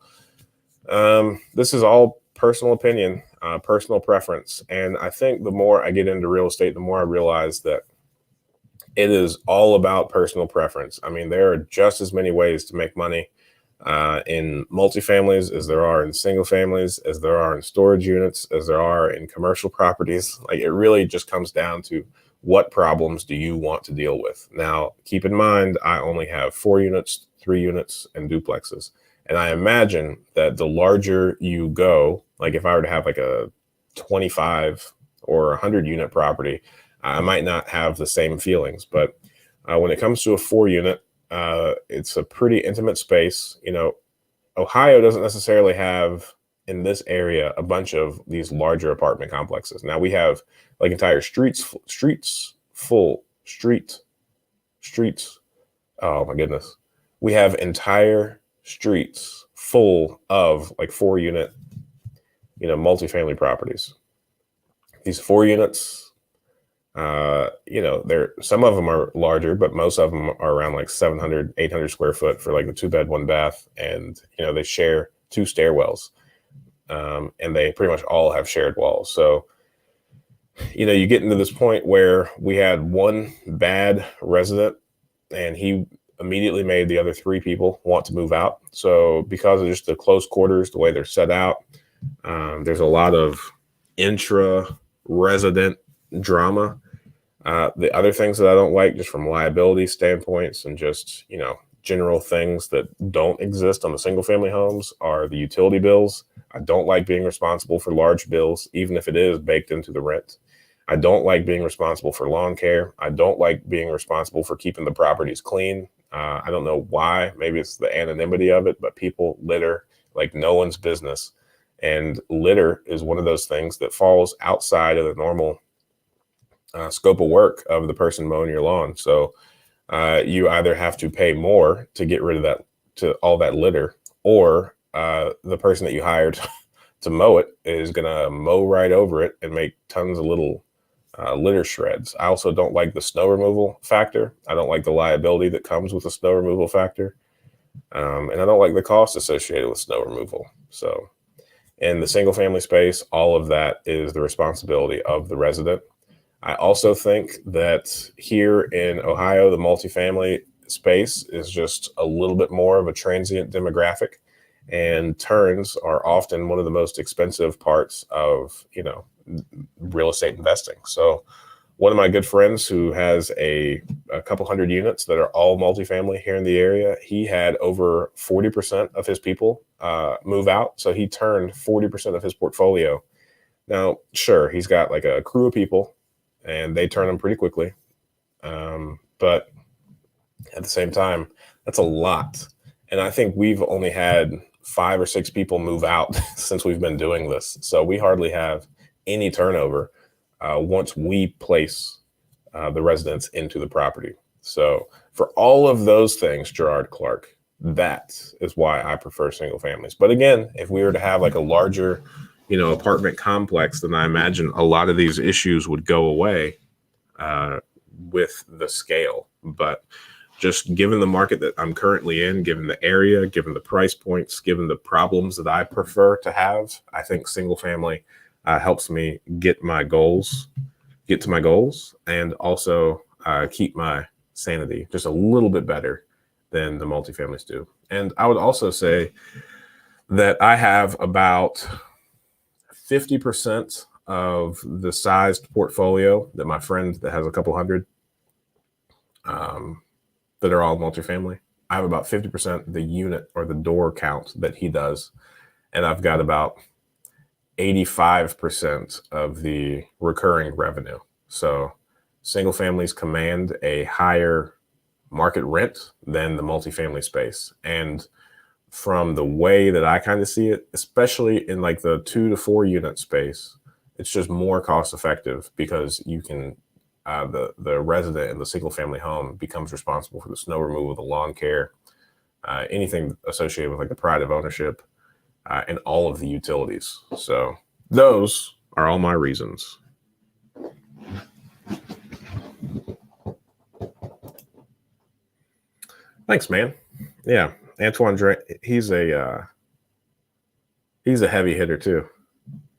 this is all personal opinion, personal preference. And I think the more I get into real estate, the more I realize that it is all about personal preference. I mean, there are just as many ways to make money in multifamilies as there are in single families, as there are in storage units, as there are in commercial properties. Like, it really just comes down to what problems do you want to deal with. Now, keep in mind, I only have 4 units, 3 units, and duplexes. And I imagine that the larger you go, like if I were to have like a 25 or 100 unit property, I might not have the same feelings. But when it comes to a 4 unit, it's a pretty intimate space. Ohio doesn't necessarily have, in this area, a bunch of these larger apartment complexes. Now we have like entire streets full Oh my goodness. We have entire streets full of like 4 unit, multifamily properties. These 4 units, they're some of them are larger, but most of them are around like 700, 800 square foot for like the 2 bed, 1 bath. And, they share 2 stairwells. And they pretty much all have shared walls. So, you get into this point where we had one bad resident and he immediately made the other 3 people want to move out. So because of just the close quarters, the way they're set out, there's a lot of intra-resident drama. The other things that I don't like, just from liability standpoints and just, general things that don't exist on the single-family homes, are the utility bills. I don't like being responsible for large bills, even if it is baked into the rent. I don't like being responsible for lawn care. I don't like being responsible for keeping the properties clean. I don't know why. Maybe it's the anonymity of it, but people litter like no one's business. And litter is one of those things that falls outside of the normal scope of work of the person mowing your lawn. So you either have to pay more to get rid of all that litter, or the person that you hired to mow it is going to mow right over it and make tons of little litter shreds. I also don't like the snow removal factor. I don't like the liability that comes with the snow removal factor. And I don't like the cost associated with snow removal. So in the single family space, all of that is the responsibility of the resident. I also think that here in Ohio, the multifamily space is just a little bit more of a transient demographic, and turns are often one of the most expensive parts of, real estate investing. So one of my good friends who has a couple hundred units that are all multifamily here in the area, he had over 40% of his people move out. So he turned 40% of his portfolio. Now, sure, he's got like a crew of people and they turn them pretty quickly. But at the same time, that's a lot. And I think we've only had 5 or 6 people move out since we've been doing this. So we hardly have any turnover once we place the residents into the property. So for all of those things, Gerard Clark, that is why I prefer single families. But again, if we were to have like a larger, apartment complex, then I imagine a lot of these issues would go away with the scale. But just given the market that I'm currently in, given the area, given the price points, given the problems that I prefer to have, I think single family helps me get to my goals, and also keep my sanity just a little bit better than the multifamilies do. And I would also say that I have about 50% of the sized portfolio that my friend that has a couple hundred that are all multifamily. I have about 50% the unit or the door count that he does. And I've got about 85% of the recurring revenue. So single families command a higher market rent than the multifamily space. And from the way that I kind of see it, especially in like the 2 to 4 unit space, it's just more cost effective because you can the resident in the single family home becomes responsible for the snow removal, the lawn care, anything associated with like the pride of ownership, and all of the utilities. So those are all my reasons. Thanks, man. Yeah, Antoine he's a heavy hitter too.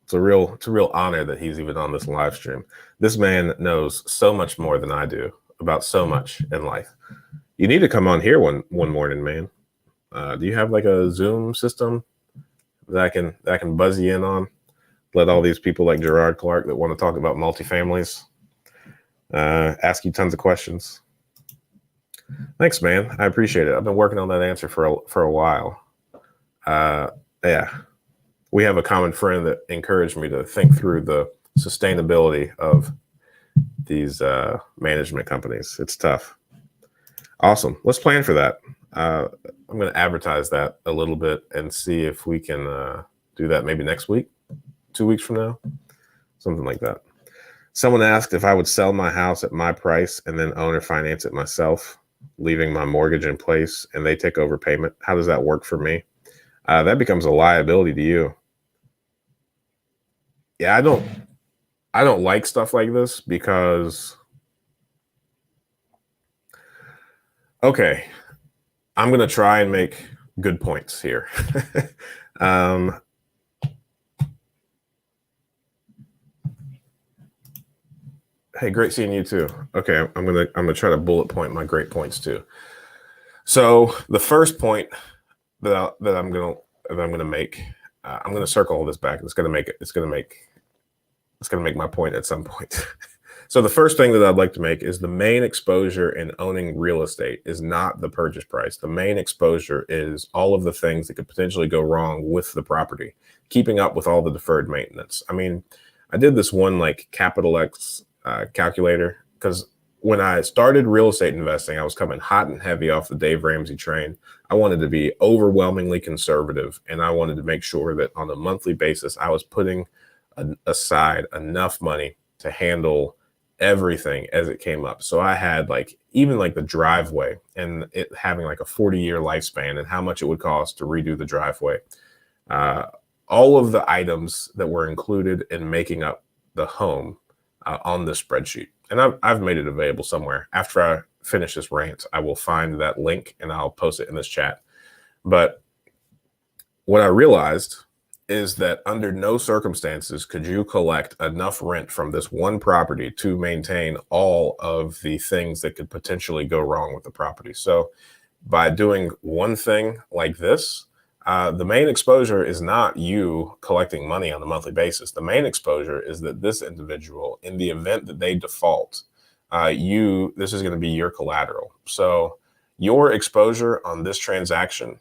It's a real honor that he's even on this live stream. This man knows so much more than I do about so much in life. You need to come on here one morning, man. Do you have like a Zoom system that I can buzz you in on? Let all these people like Gerard Clark that want to talk about multifamilies ask you tons of questions. Thanks, man. I appreciate it. I've been working on that answer for a while. Yeah. We have a common friend that encouraged me to think through the sustainability of these management companies. It's tough. Awesome. Let's plan for that. I'm going to advertise that a little bit and see if we can do that maybe next week, 2 weeks from now, something like that. Someone asked if I would sell my house at my price and then own or finance it myself. leaving my mortgage in place and they take over payment, how does that work for me? That becomes a liability to you. Yeah, I don't like stuff like this because okay, I'm gonna try and make good points here. um, hey, great seeing you too. Okay, I'm gonna try to bullet point my great points too. So the first point that I'm gonna make, I'm gonna circle all this back. It's gonna make my point at some point. So the first thing that I'd like to make is the main exposure in owning real estate is not the purchase price. The main exposure is all of the things that could potentially go wrong with the property, keeping up with all the deferred maintenance. I mean, I did this one like capital X calculator because when I started real estate investing, I was coming hot and heavy off the Dave Ramsey train. I wanted to be overwhelmingly conservative, and I wanted to make sure that on a monthly basis, I was putting aside enough money to handle everything as it came up. So I had like even like the driveway and it having like a 40-year lifespan and how much it would cost to redo the driveway. Uh, all of the items that were included in making up the home on this spreadsheet. And I've made it available somewhere. After I finish this rant, I will find that link and I'll post it in this chat. But what I realized is that under no circumstances could you collect enough rent from this one property to maintain all of the things that could potentially go wrong with the property. So by doing one thing like this, the main exposure is not you collecting money on a monthly basis. The main exposure is that this individual, in the event that they default, this is going to be your collateral. So your exposure on this transaction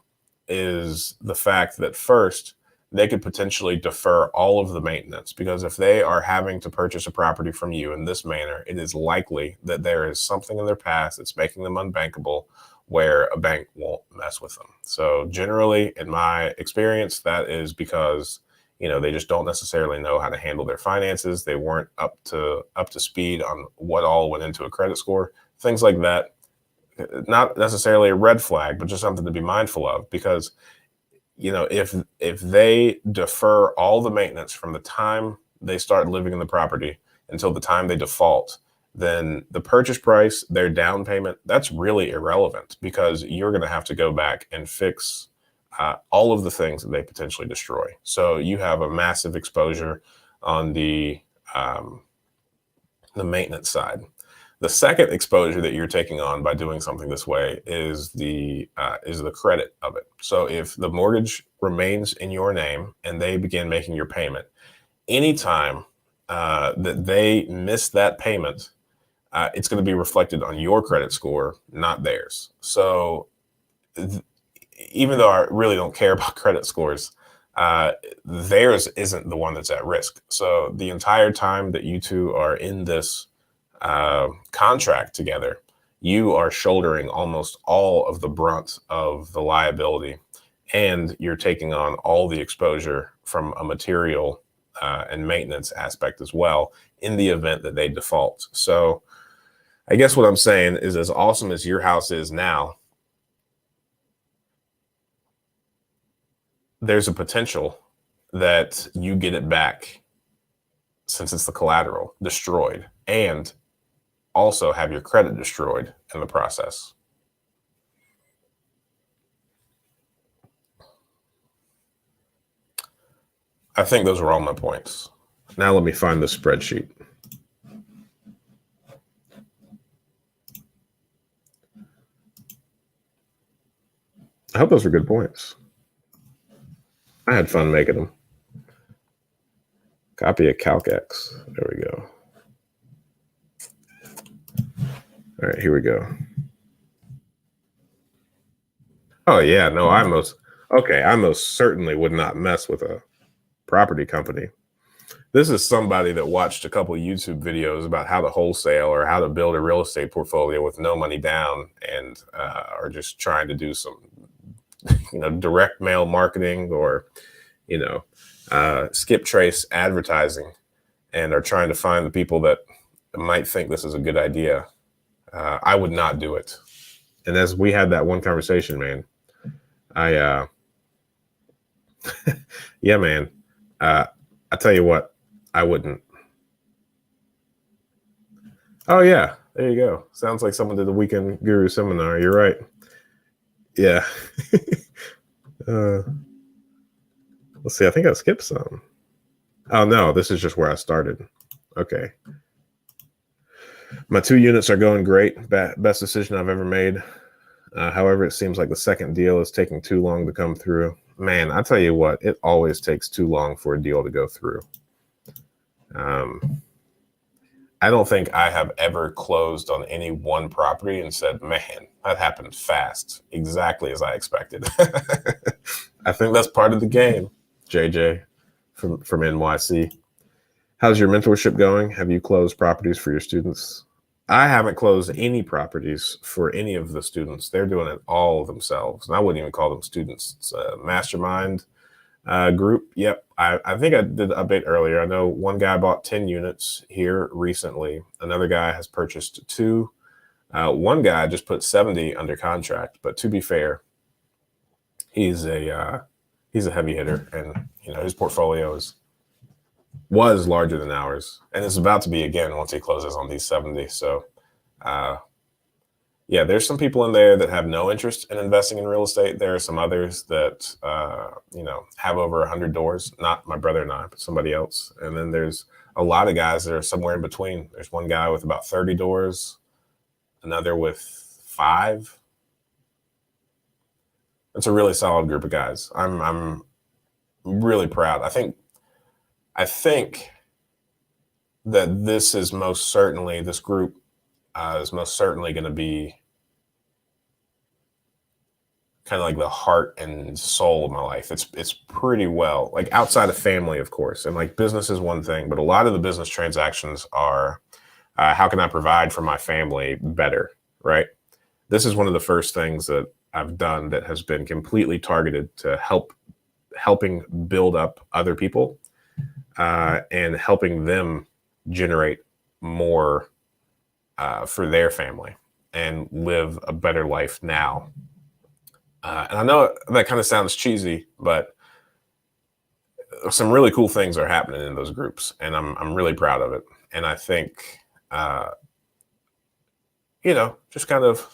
is the fact that first, they could potentially defer all of the maintenance because if they are having to purchase a property from you in this manner, it is likely that there is something in their past that's making them unbankable where a bank won't mess with them. So generally, in my experience, that is because they just don't necessarily know how to handle their finances. They weren't up to speed on what all went into a credit score, things like that. Not necessarily a red flag, but just something to be mindful of because if they defer all the maintenance from the time they start living in the property until the time they default, then the purchase price, their down payment, that's really irrelevant because you're going to have to go back and fix all of the things that they potentially destroy. So you have a massive exposure on the maintenance side. The second exposure that you're taking on by doing something this way is the credit of it. So if the mortgage remains in your name and they begin making your payment, anytime that they miss that payment, it's going to be reflected on your credit score, not theirs. So even though I really don't care about credit scores, theirs isn't the one that's at risk. So the entire time that you two are in this contract together, you are shouldering almost all of the brunt of the liability, and you're taking on all the exposure from a material and maintenance aspect as well in the event that they default. So I guess what I'm saying is as awesome as your house is now, there's a potential that you get it back since it's the collateral destroyed and also have your credit destroyed in the process. I think those are all my points. Now let me find the spreadsheet. I hope those were good points. I had fun making them. Copy of CalcX. There we go. All right, here we go. Oh yeah, no, I most certainly would not mess with a property company. This is somebody that watched a couple of YouTube videos about how to wholesale or how to build a real estate portfolio with no money down and are just trying to do some direct mail marketing or skip trace advertising and are trying to find the people that might think this is a good idea. I would not do it. And as we had that one conversation, man, I yeah, man. I tell you what, I wouldn't. Oh yeah, there you go. Sounds like someone did a weekend guru seminar. You're right. Yeah. uh, let's see. I think I skipped some. Oh no, this is just where I started. Okay. My 2 units are going great. Best decision I've ever made. However, it seems like the second deal is taking too long to come through. Man, I tell you what, it always takes too long for a deal to go through. I don't think I have ever closed on any one property and said, man, that happened fast, exactly as I expected. I think that's part of the game, JJ from NYC. How's your mentorship going? Have you closed properties for your students? I haven't closed any properties for any of the students. They're doing it all themselves. And I wouldn't even call them students. It's a mastermind group. Yep. I think I did the update earlier. I know one guy bought 10 units here recently. Another guy has purchased 2. One guy just put 70 under contract. But to be fair, he's a heavy hitter, and his portfolio was larger than ours, and it's about to be again once he closes on these 70. So yeah, there's some people in there that have no interest in investing in real estate. There are some others that have over 100 doors, not my brother and I, but somebody else. And then there's a lot of guys that are somewhere in between. There's one guy with about 30 doors, another with 5. It's a really solid group of guys. I'm really proud. I think that this group is most certainly going to be kind of like the heart and soul of my life. It's pretty well, like, outside of family, of course, and like business is one thing, but a lot of the business transactions are how can I provide for my family better, right? This is one of the first things that I've done that has been completely targeted to helping build up other people and helping them generate more for their family and live a better life now. And I know that kind of sounds cheesy, but some really cool things are happening in those groups, and I'm really proud of it. And I think, just kind of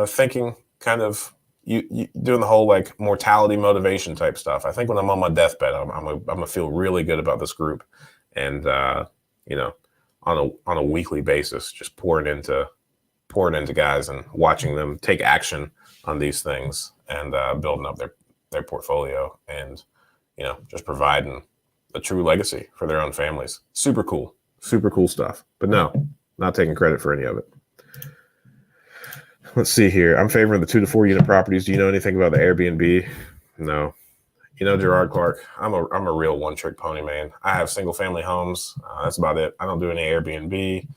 thinking, kind of you doing the whole like mortality motivation type stuff. I think when I'm on my deathbed, I'm gonna feel really good about this group, and on a weekly basis, just pouring into guys and watching them take action on these things and building up their portfolio, and just providing a true legacy for their own families. Super cool stuff. But no, not taking credit for any of it. Let's see here. I'm favoring the 2 to 4 unit properties. Do you know anything about the Airbnb? No. Gerard Clark, I'm a real one-trick pony, man. I have single-family homes. That's about it. I don't do any Airbnb.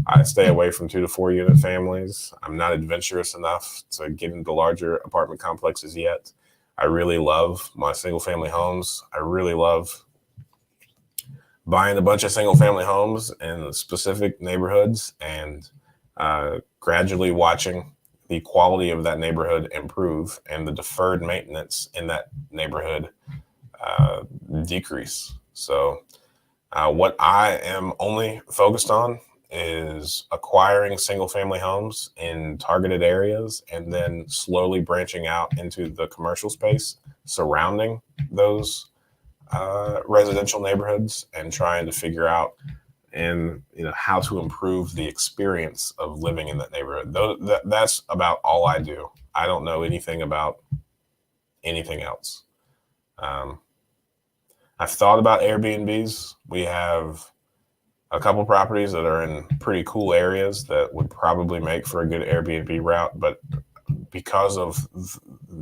I stay away from 2 to 4 unit families. I'm not adventurous enough to get into larger apartment complexes yet. I really love my single-family homes. I really love buying a bunch of single-family homes in specific neighborhoods and gradually watching the quality of that neighborhood improve and the deferred maintenance in that neighborhood decrease. So what I am only focused on is acquiring single family homes in targeted areas and then slowly branching out into the commercial space surrounding those residential neighborhoods and trying to figure out how to improve the experience of living in that neighborhood. That's about all I do. I don't know anything about anything else. I've thought about Airbnbs. We have a couple properties that are in pretty cool areas that would probably make for a good Airbnb route, but because of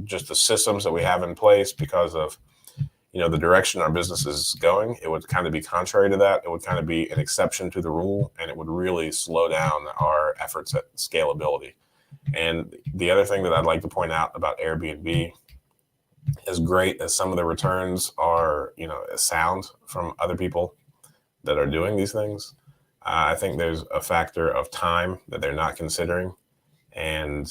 just the systems that we have in place, because of the direction our business is going, it would kind of be contrary to that. It would kind of be an exception to the rule, and it would really slow down our efforts at scalability. And the other thing that I'd like to point out about Airbnb, as great as some of the returns are, sound from other people that are doing these things, I think there's a factor of time that they're not considering. And,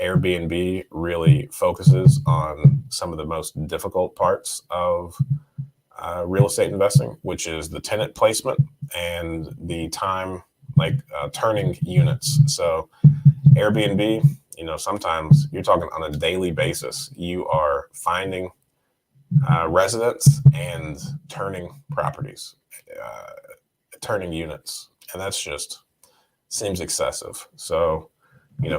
Airbnb really focuses on some of the most difficult parts of real estate investing, which is the tenant placement and the time, like turning units. So Airbnb, sometimes you're talking on a daily basis. You are finding residents and turning properties, turning units. And that's just seems excessive. So,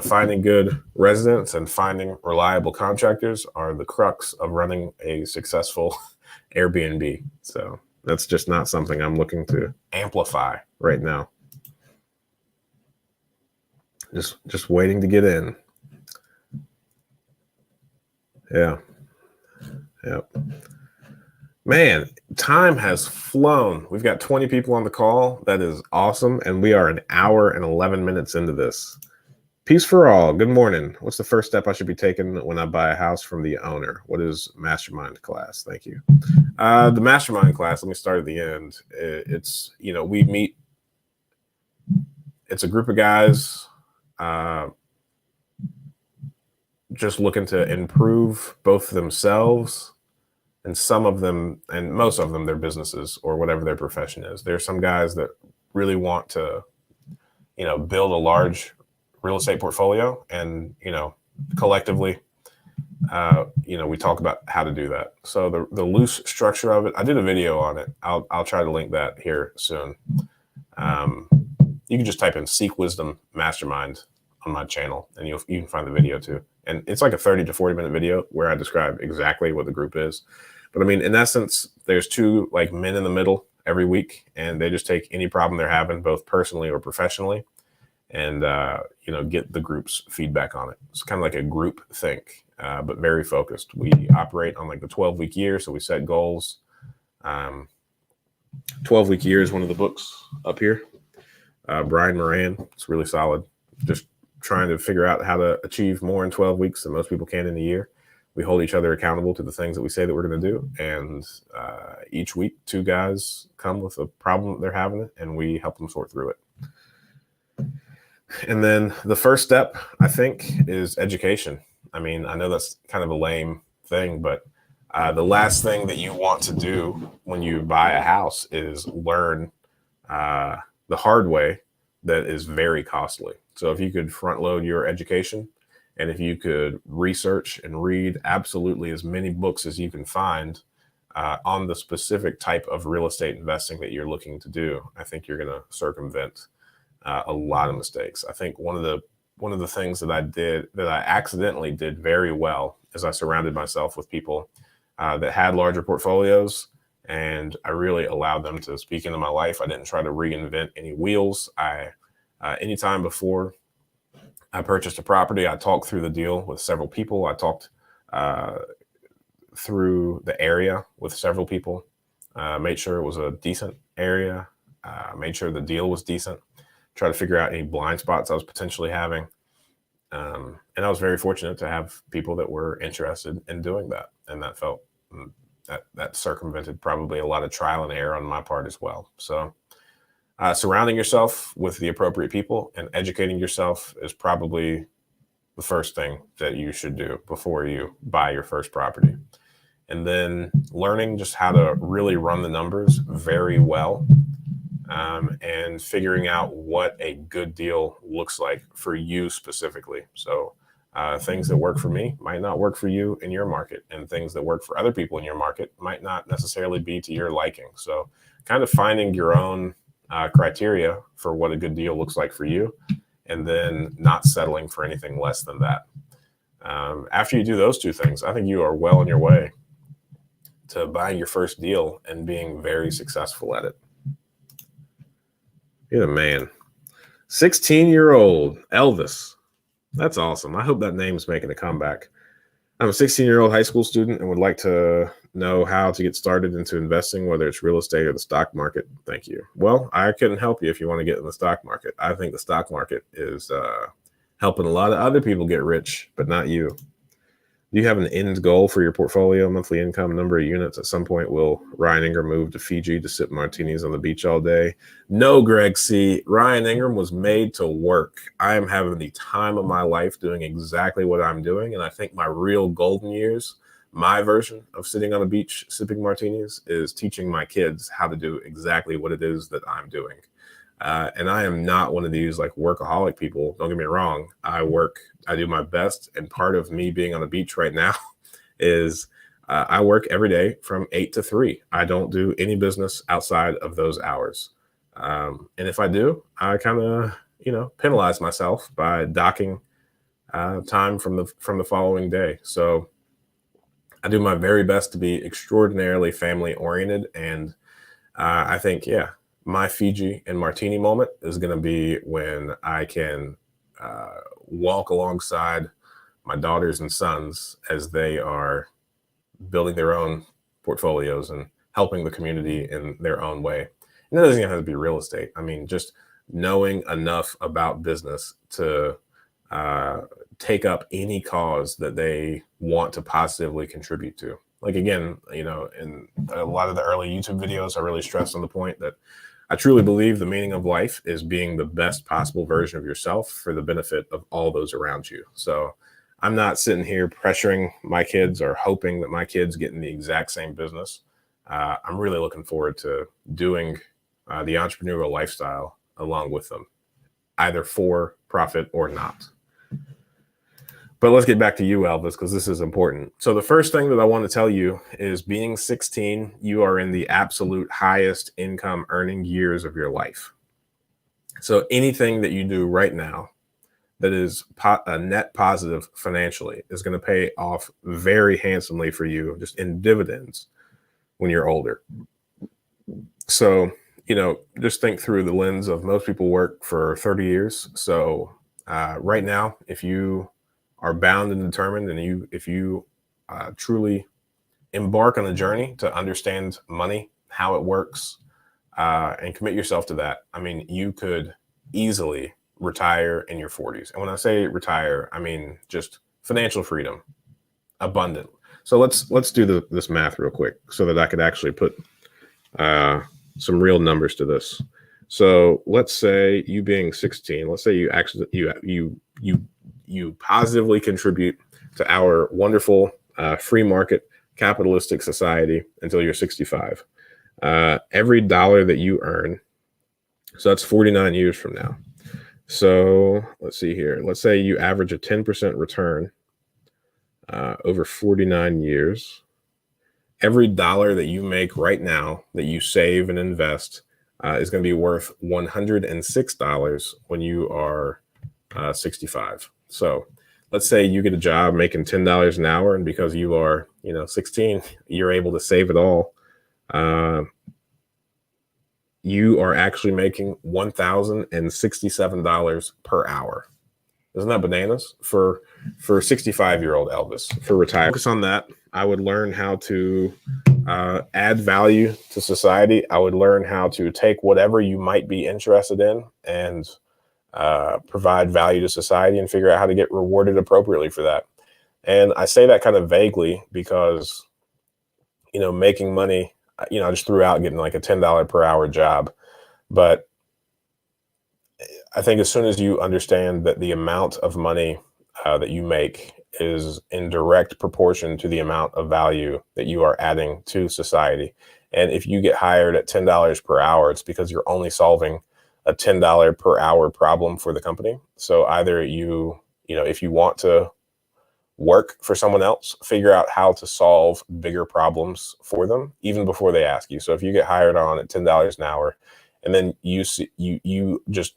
finding good residents and finding reliable contractors are the crux of running a successful Airbnb. So that's just not something I'm looking to amplify right now. Just waiting to get in. Yeah. Man, time has flown. We've got 20 people on the call. That is awesome. And we are an hour and 11 minutes into this. Peace for all. Good morning. What's the first step I should be taking when I buy a house from the owner? What is mastermind class? Thank you. The mastermind class, let me start at the end. It's, we meet. It's a group of guys just looking to improve both themselves and some of them, and most of them, their businesses or whatever their profession is. There's some guys that really want to, build a large real estate portfolio, and collectively we talk about how to do that. So the loose structure of it, I did a video on it. I'll try to link that here soon. You can just type in Seek Wisdom Mastermind on my channel, and you can find the video too. And it's like a 30 to 40 minute video where I describe exactly what the group is. But I mean, in essence, there's two like men in the middle every week, and they just take any problem they're having, both personally or professionally, and get the group's feedback on it. It's kind of like a group think, but very focused. We operate on like the 12-week year, so we set goals. 12-week year is one of the books up here. Brian Moran, it's really solid. Just trying to figure out how to achieve more in 12 weeks than most people can in a year. We hold each other accountable to the things that we say that we're going to do. And each week, two guys come with a problem that they're having, and we help them sort through it. And then the first step, I think, is education. I mean, I know that's kind of a lame thing, but the last thing that you want to do when you buy a house is learn the hard way that is very costly. So if you could front load your education, and if you could research and read absolutely as many books as you can find on the specific type of real estate investing that you're looking to do, I think you're going to circumvent a lot of mistakes. I think one of the things that I accidentally did very well is I surrounded myself with people that had larger portfolios, and I really allowed them to speak into my life. I didn't try to reinvent any wheels. Anytime before I purchased a property, I talked through the deal with several people. I talked through the area with several people, made sure it was a decent area, made sure the deal was decent, try to figure out any blind spots I was potentially having. And I was very fortunate to have people that were interested in doing that. And that felt that circumvented probably a lot of trial and error on my part as well. So surrounding yourself with the appropriate people and educating yourself is probably the first thing that you should do before you buy your first property. And then learning just how to really run the numbers very well, and figuring out what a good deal looks like for you specifically. So things that work for me might not work for you in your market, and things that work for other people in your market might not necessarily be to your liking. So kind of finding your own criteria for what a good deal looks like for you, and then not settling for anything less than that. After you do those two things, I think you are well on your way to buying your first deal and being very successful at it. You're the man. 16-year-old Elvis. That's awesome. I hope that name's making a comeback. I'm a 16-year-old high school student and would like to know how to get started into investing, whether it's real estate or the stock market. Thank you. Well, I couldn't help you if you want to get in the stock market. I think the stock market is helping a lot of other people get rich, but not you. Do you have an end goal for your portfolio, monthly income, number of units? At some point, will Ryan Ingram move to Fiji to sip martinis on the beach all day? No, Greg C. Ryan Ingram was made to work. I am having the time of my life doing exactly what I'm doing. And I think my real golden years, my version of sitting on a beach sipping martinis, is teaching my kids how to do exactly what it is that I'm doing. And I am not one of these like workaholic people. Don't get me wrong. I work, I do my best. And part of me being on the beach right now is I work every day from 8 to 3. I don't do any business outside of those hours. And if I do, I kind of, penalize myself by docking time from the following day. So I do my very best to be extraordinarily family oriented. And I think, yeah, my Fiji and martini moment is going to be when I can walk alongside my daughters and sons as they are building their own portfolios and helping the community in their own way. And it doesn't even have to be real estate. I mean, just knowing enough about business to take up any cause that they want to positively contribute to. Like, again, in a lot of the early YouTube videos, I really stressed on the point that I truly believe the meaning of life is being the best possible version of yourself for the benefit of all those around you. So I'm not sitting here pressuring my kids or hoping that my kids get in the exact same business. I'm really looking forward to doing the entrepreneurial lifestyle along with them, either for profit or not. But let's get back to you, Elvis, because this is important. So the first thing that I want to tell you is, being 16, you are in the absolute highest income earning years of your life. So anything that you do right now that is a net positive financially is going to pay off very handsomely for you just in dividends when you're older. So, just think through the lens of most people work for 30 years. So right now, if you are bound and determined, and if you truly embark on a journey to understand money, how it works, and commit yourself to that, I mean, you could easily retire in your 40s. And when I say retire, I mean just financial freedom, abundant. So let's do this math real quick so that I could actually put some real numbers to this. So let's say, you being 16, let's say you actually you positively contribute to our wonderful free market capitalistic society until you're 65. Every dollar that you earn, so that's 49 years from now. So let's see here. Let's say you average a 10% return over 49 years. Every dollar that you make right now that you save and invest is going to be worth $106 when you are 65. So let's say you get a job making $10 an hour, and because you are 16, you're able to save it all. You are actually making $1,067 per hour. Isn't that bananas for 65-year-old Elvis, for retirement? Focus on that. I would learn how to add value to society. I would learn how to take whatever you might be interested in and provide value to society, and figure out how to get rewarded appropriately for that. And I say that kind of vaguely because, making money, I just threw out getting like a $10 per hour job. But I think as soon as you understand that the amount of money that you make is in direct proportion to the amount of value that you are adding to society. And if you get hired at $10 per hour, it's because you're only solving a $10 per hour problem for the company. So either if you want to work for someone else, figure out how to solve bigger problems for them even before they ask you. So if you get hired on at $10 an hour, and then you just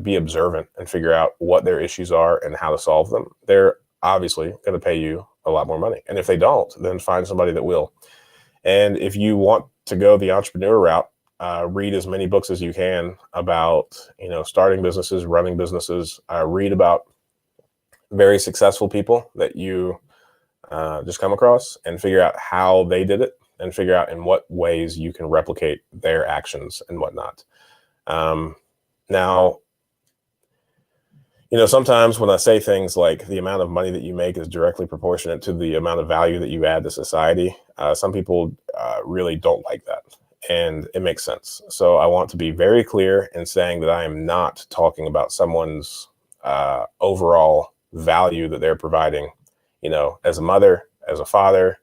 be observant and figure out what their issues are and how to solve them, they're obviously going to pay you a lot more money. And if they don't, then find somebody that will. And if you want to go the entrepreneur route, read as many books as you can about starting businesses, running businesses. Read about very successful people that you just come across, and figure out how they did it, and figure out in what ways you can replicate their actions and whatnot. Now, sometimes when I say things like the amount of money that you make is directly proportionate to the amount of value that you add to society, some people really don't like that. And it makes sense. So I want to be very clear in saying that I am not talking about someone's overall value that they're providing, as a mother, as a father,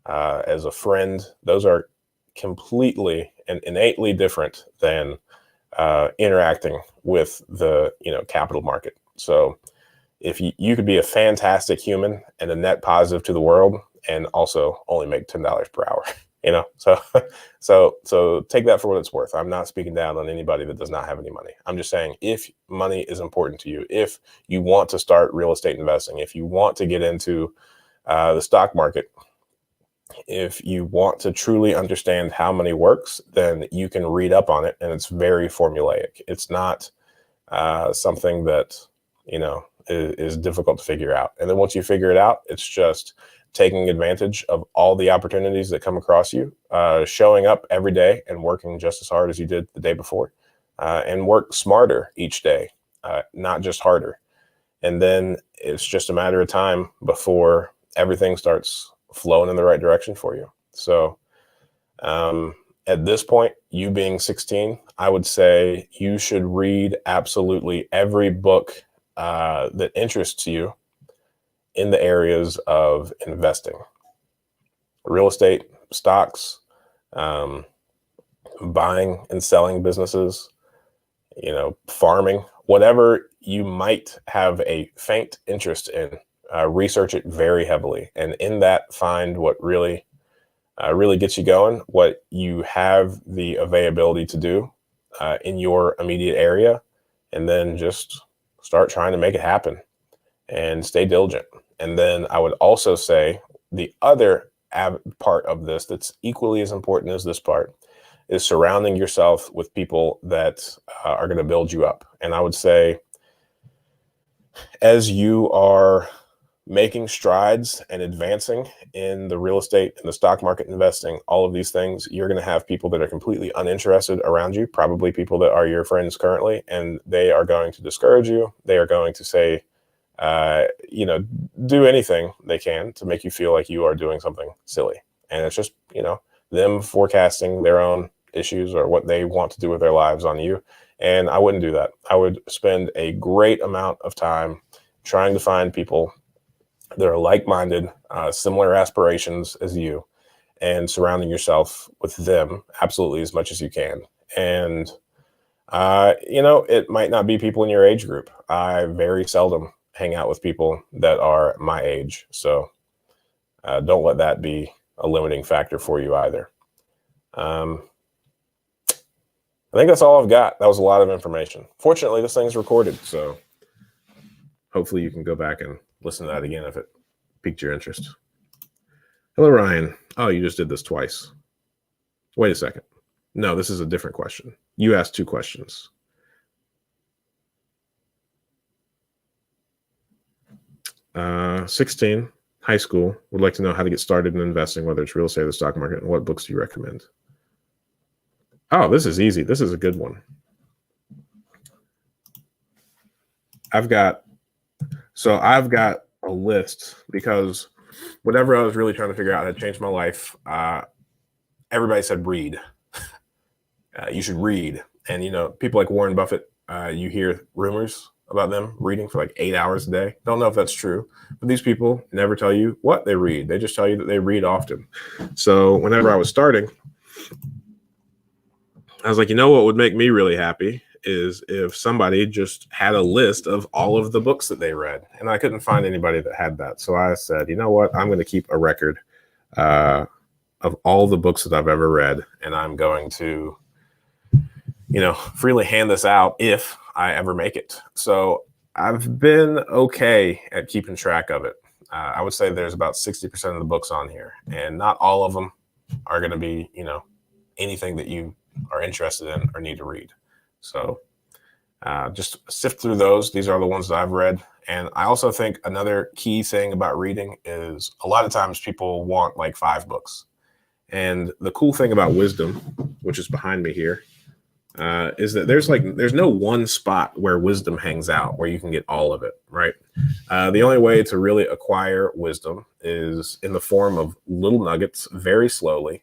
as a friend. Those are completely and innately different than interacting with the capital market. So if you could be a fantastic human and a net positive to the world and also only make $10 per hour, so so take that for what it's worth. I'm not speaking down on anybody that does not have any money. I'm just saying, if money is important to you, if you want to start real estate investing, if you want to get into the stock market, if you want to truly understand how money works, then you can read up on it, and it's very formulaic. It's not something that is difficult to figure out. And then once you figure it out, it's just taking advantage of all the opportunities that come across you, showing up every day and working just as hard as you did the day before, and work smarter each day, not just harder. And then it's just a matter of time before everything starts flowing in the right direction for you. So at this point, you being 16, I would say you should read absolutely every book that interests you in the areas of investing, real estate, stocks, buying and selling businesses, farming, whatever you might have a faint interest in. Research it very heavily, and in that, find what really gets you going, what you have the availability to do in your immediate area, and then just start trying to make it happen and stay diligent. And then I would also say the other part of this that's equally as important as this part is surrounding yourself with people that are going to build you up. And I would say, as you are making strides and advancing in the real estate and the stock market investing, all of these things, you're going to have people that are completely uninterested around you, probably people that are your friends currently, and they are going to discourage you. They are going to say, do anything they can to make you feel like you are doing something silly. And it's just, them forecasting their own issues or what they want to do with their lives on you. And I wouldn't do that. I would spend a great amount of time trying to find people that are like-minded, similar aspirations as you, and surrounding yourself with them absolutely as much as you can. And, it might not be people in your age group. I very seldom hang out with people that are my age. So don't let that be a limiting factor for you either. I think that's all I've got. That was a lot of information. Fortunately, this thing's recorded, so hopefully you can go back and listen to that again if it piqued your interest. Hello, Ryan. Oh, you just did this twice. Wait a second. No, this is a different question. You asked two questions. Uh, 16, high school, would like to know how to get started in investing, whether it's real estate or the stock market, and what books do you recommend? Oh, this is easy. This is a good one. I've got a list, because whenever I was really trying to figure out how to change my life, everybody said read. You should read. And, people like Warren Buffett, you hear rumors about them reading for like 8 hours a day. Don't know if that's true, but these people never tell you what they read. They just tell you that they read often. So whenever I was starting, I was like, what would make me really happy is if somebody just had a list of all of the books that they read. And I couldn't find anybody that had that. So I said, you know what? I'm going to keep a record of all the books that I've ever read. And I'm going to, freely hand this out if I ever make it. So I've been okay at keeping track of it. I would say there's about 60% of the books on here, and not all of them are going to be, anything that you are interested in or need to read. So just sift through those. These are the ones that I've read. And I also think another key thing about reading is a lot of times people want like 5 books. And the cool thing about wisdom, which is behind me here, is that there's no one spot where wisdom hangs out where you can get all of it, right? The only way to really acquire wisdom is in the form of little nuggets, very slowly,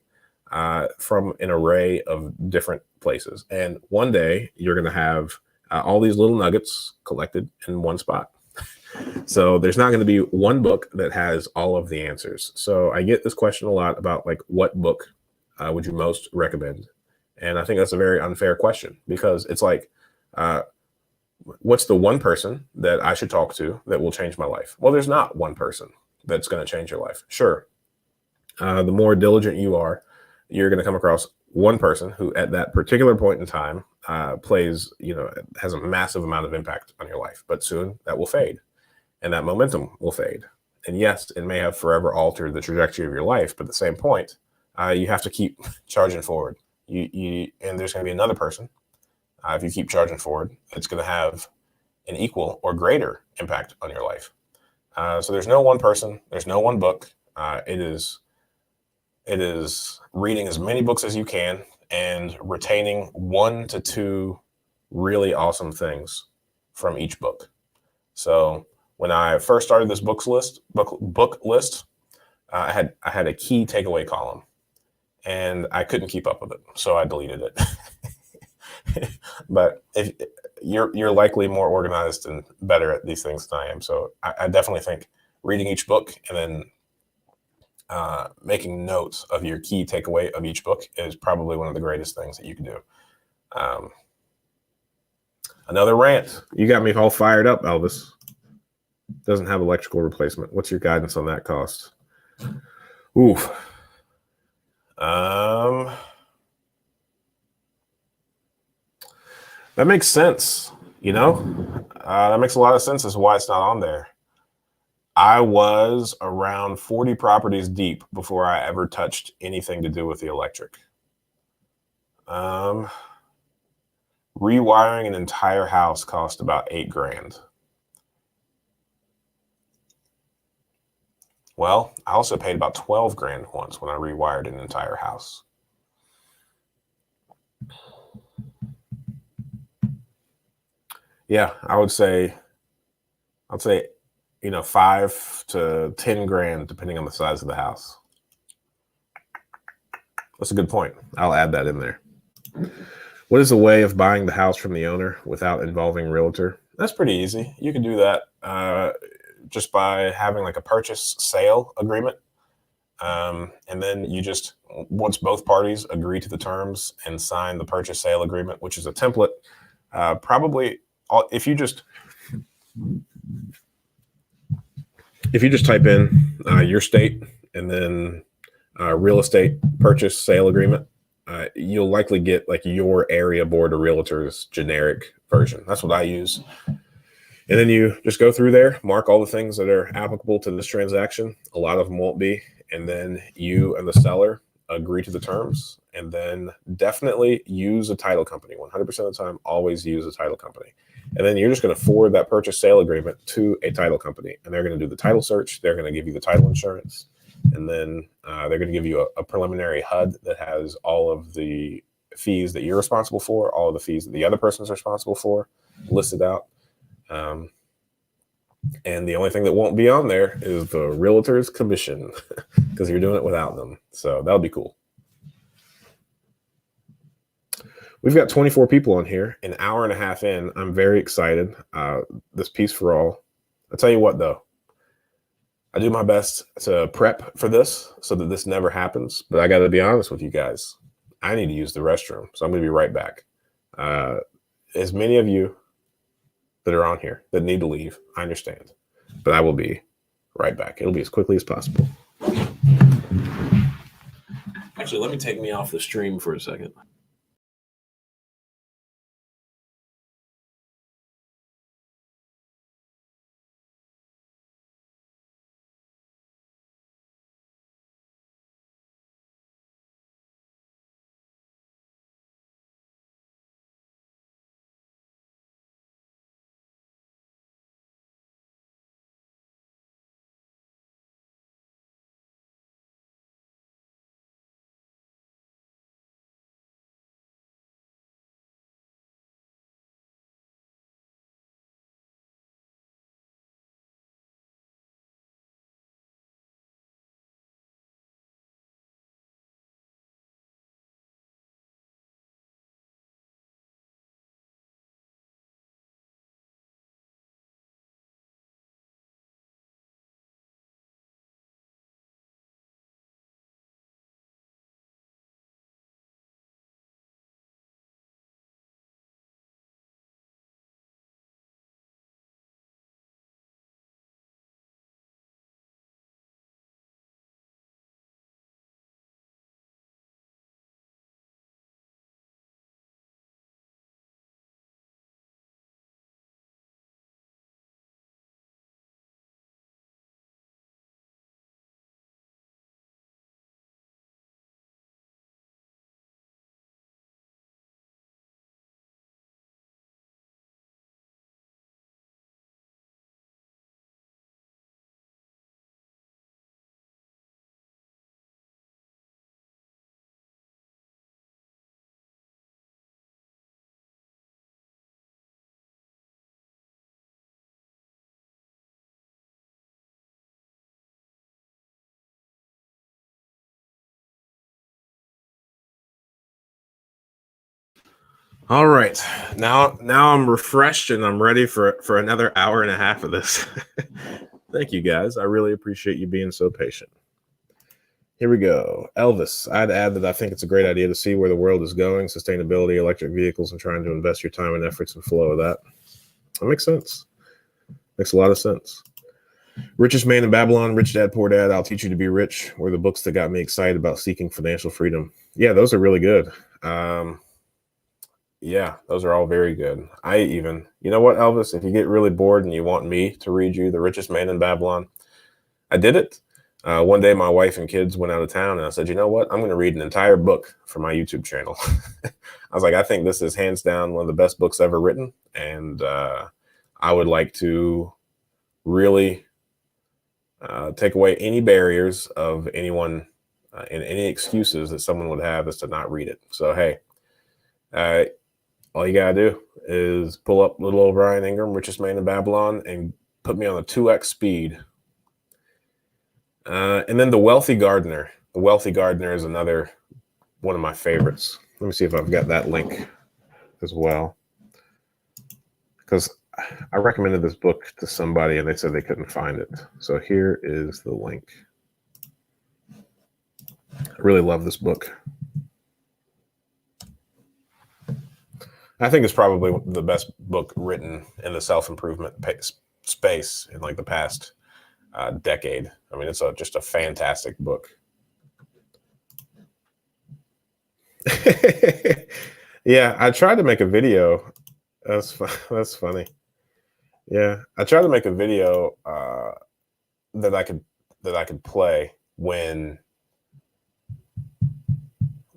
from an array of different places. And one day you're going to have all these little nuggets collected in one spot. So there's not going to be one book that has all of the answers. So I get this question a lot about like what book would you most recommend? And I think that's a very unfair question because it's like, uh, what's the one person that I should talk to that will change my life? Well, there's not one person that's going to change your life. Sure, the more diligent you are, you're going to come across one person who, at that particular point in time, plays, has a massive amount of impact on your life. But soon that will fade and that momentum will fade. And yes, it may have forever altered the trajectory of your life, but at the same point, you have to keep charging forward. And there's going to be another person. If you keep charging forward, it's going to have an equal or greater impact on your life. So there's no one person, there's no one book. It is reading as many books as you can and retaining 1 to 2 really awesome things from each book. So when I first started this book list, I had a key takeaway column, and I couldn't keep up with it, so I deleted it. But if you're likely more organized and better at these things than I am, so I definitely think reading each book and then making notes of your key takeaway of each book is probably one of the greatest things that you can do. Um, Another rant. You got me all fired up, Elvis. Doesn't have electrical replacement. What's your guidance on that cost? Oof. That makes sense. That makes a lot of sense as to why it's not on there. I was around 40 properties deep before I ever touched anything to do with the electric. Rewiring an entire house cost about $8,000. Well, I also paid about $12,000 once when I rewired an entire house. Yeah, I'd say, $5 to $10,000 depending on the size of the house. That's a good point. I'll add that in there. What is the way of buying the house from the owner without involving realtor? That's pretty easy. You can do that just by having like a purchase sale agreement. And then once both parties agree to the terms and sign the purchase sale agreement, which is a template, probably if you just type in your state and then real estate purchase sale agreement, you'll likely get like your area board of realtors generic version. That's what I use. And then you just go through there, mark all the things that are applicable to this transaction. A lot of them won't be. And then you and the seller agree to the terms, and then definitely use a title company. 100% of the time, always use a title company. And then you're just going to forward that purchase sale agreement to a title company, and they're going to do the title search. They're going to give you the title insurance, and then they're going to give you a preliminary HUD that has all of the fees that you're responsible for, all of the fees that the other person is responsible for, listed out. And the only thing that won't be on there is the realtor's commission because you're doing it without them. So that'll be cool. We've got 24 people on here, an hour and a half in. I'm very excited. This Piece for All. I'll tell you what, though. I do my best to prep for this so that this never happens. But I got to be honest with you guys. I need to use the restroom. So I'm going to be right back. As many of you that are on here that need to leave, I understand. But I will be right back. It'll be as quickly as possible. Actually, let me take me off the stream for a second. All right. Now I'm refreshed and I'm ready for another hour and a half of this. Thank you guys. I really appreciate you being so patient. Here we go. Elvis, I'd add that I think it's a great idea to see where the world is going, sustainability, electric vehicles, and trying to invest your time and efforts and flow of that. That makes sense. Makes a lot of sense. Richest Man in Babylon, Rich Dad, Poor Dad, I'll Teach You to Be Rich were the books that got me excited about seeking financial freedom. Yeah, those are really good. Yeah, those are all very good. You know what, Elvis, if you get really bored and you want me to read you The Richest Man in Babylon, I did it. One day, my wife and kids went out of town, and I said, you know what? I'm going to read an entire book for my YouTube channel. I was like, I think this is hands down one of the best books ever written, and I would like to really take away any barriers of anyone and any excuses that someone would have as to not read it. So, hey, all you gotta do is pull up little old Brian Ingram, Richest Man in Babylon, and put me on a 2x speed. And then The Wealthy Gardener. The Wealthy Gardener is another one of my favorites. Let me see if I've got that link as well, because I recommended this book to somebody and they said they couldn't find it. So here is the link. I really love this book. I think it's probably the best book written in the self-improvement space in like the past decade. I mean, it's just a fantastic book. Yeah, I tried to make a video. That's funny. Yeah, I tried to make a video that I could play when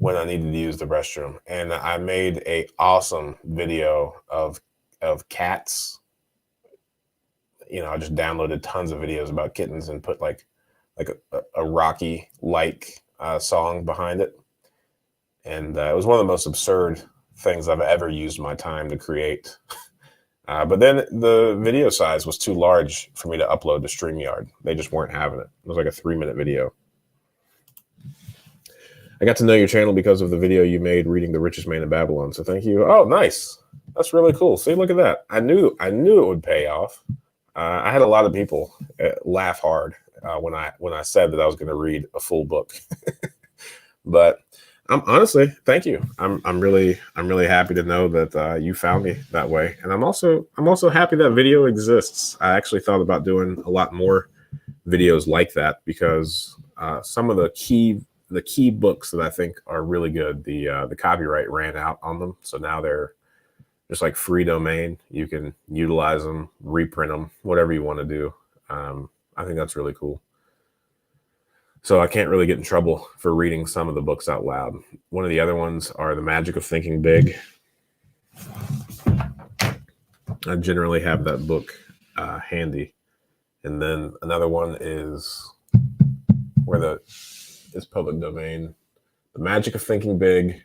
I needed to use the restroom, and I made a awesome video of cats. You know, I just downloaded tons of videos about kittens and put like a Rocky song behind it, and it was one of the most absurd things I've ever used my time to create. But then the video size was too large for me to upload to StreamYard. They just weren't having it. It was like a 3-minute video. I got to know your channel because of the video you made reading The Richest Man in Babylon. So thank you. Oh, nice. That's really cool. See, look at that. I knew it would pay off. I had a lot of people laugh hard when I said that I was going to read a full book. But I'm honestly, thank you. I'm really happy to know that you found me that way, and I'm also happy that video exists. I actually thought about doing a lot more videos like that because some of the key books that I think are really good, the copyright ran out on them, so now they're just like free domain. You can utilize them, reprint them, whatever you want to do. I think that's really cool. So I can't really get in trouble for reading some of the books out loud. One of the other ones are The Magic of Thinking Big. I generally have that book handy. And then another one is it's public domain. The Magic of Thinking Big,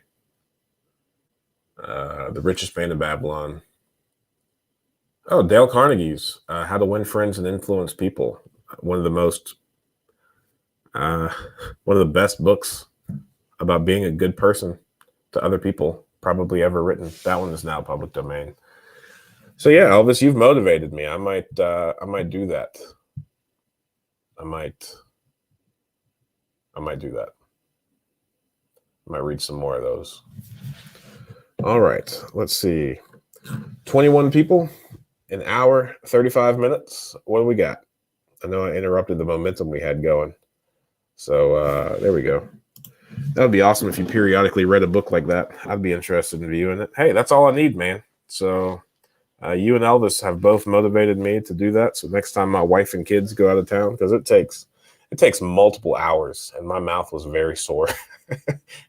The Richest Man in Babylon. Oh, Dale Carnegie's How to Win Friends and Influence People. One of the best books about being a good person to other people probably ever written. That one is now public domain. So yeah, Elvis, you've motivated me. I might do that. I might do that. I might read some more of those. All right, let's see. 21 people, an hour, 35 minutes. What do we got? I know I interrupted the momentum we had going. So there we go. That would be awesome if you periodically read a book like that. I'd be interested in viewing it. Hey, that's all I need, man. So you and Elvis have both motivated me to do that. So next time my wife and kids go out of town, because it takes multiple hours, and my mouth was very sore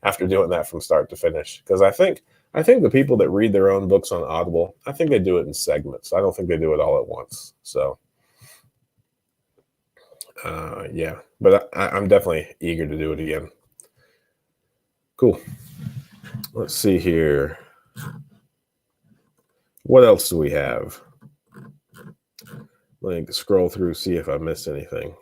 after doing that from start to finish. Because I think the people that read their own books on Audible, I think they do it in segments. I don't think they do it all at once. So yeah, but I'm definitely eager to do it again. Cool. Let's see here. What else do we have? Let me scroll through, see if I missed anything.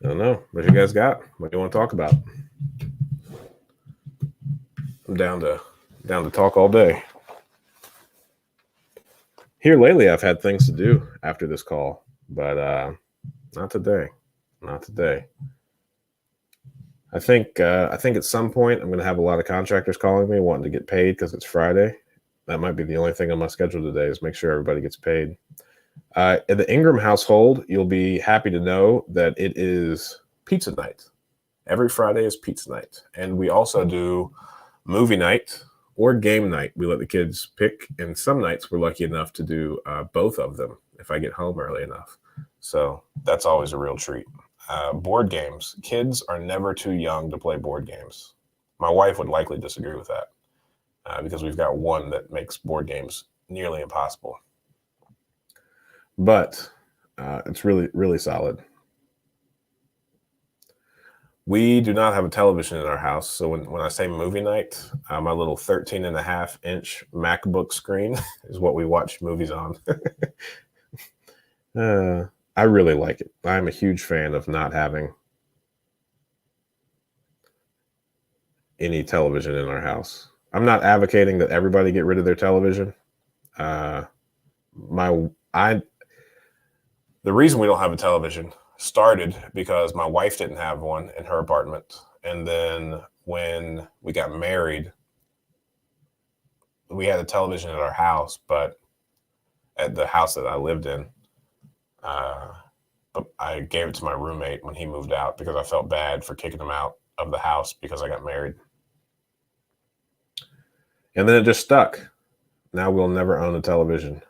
I don't know. What you guys got? What do you want to talk about? I'm down to talk all day. Here lately, I've had things to do after this call, but not today. Not today. I think at some point I'm going to have a lot of contractors calling me wanting to get paid because it's Friday. That might be the only thing on my schedule today is make sure everybody gets paid. In the Ingram household, you'll be happy to know that it is pizza night. Every Friday is pizza night, and we also do movie night or game night. We let the kids pick, and some nights we're lucky enough to do both of them if I get home early enough. So that's always a real treat. Board games. Kids are never too young to play board games. My wife would likely disagree with that because we've got one that makes board games nearly impossible. But it's really, really solid. We do not have a television in our house. So when I say movie night, my little 13.5-inch MacBook screen is what we watch movies on. I really like it. I'm a huge fan of not having any television in our house. I'm not advocating that everybody get rid of their television. The reason we don't have a television started because my wife didn't have one in her apartment. And then when we got married, we had a television at our house, but at the house that I lived in, but I gave it to my roommate when he moved out because I felt bad for kicking him out of the house because I got married. And then it just stuck. Now we'll never own a television.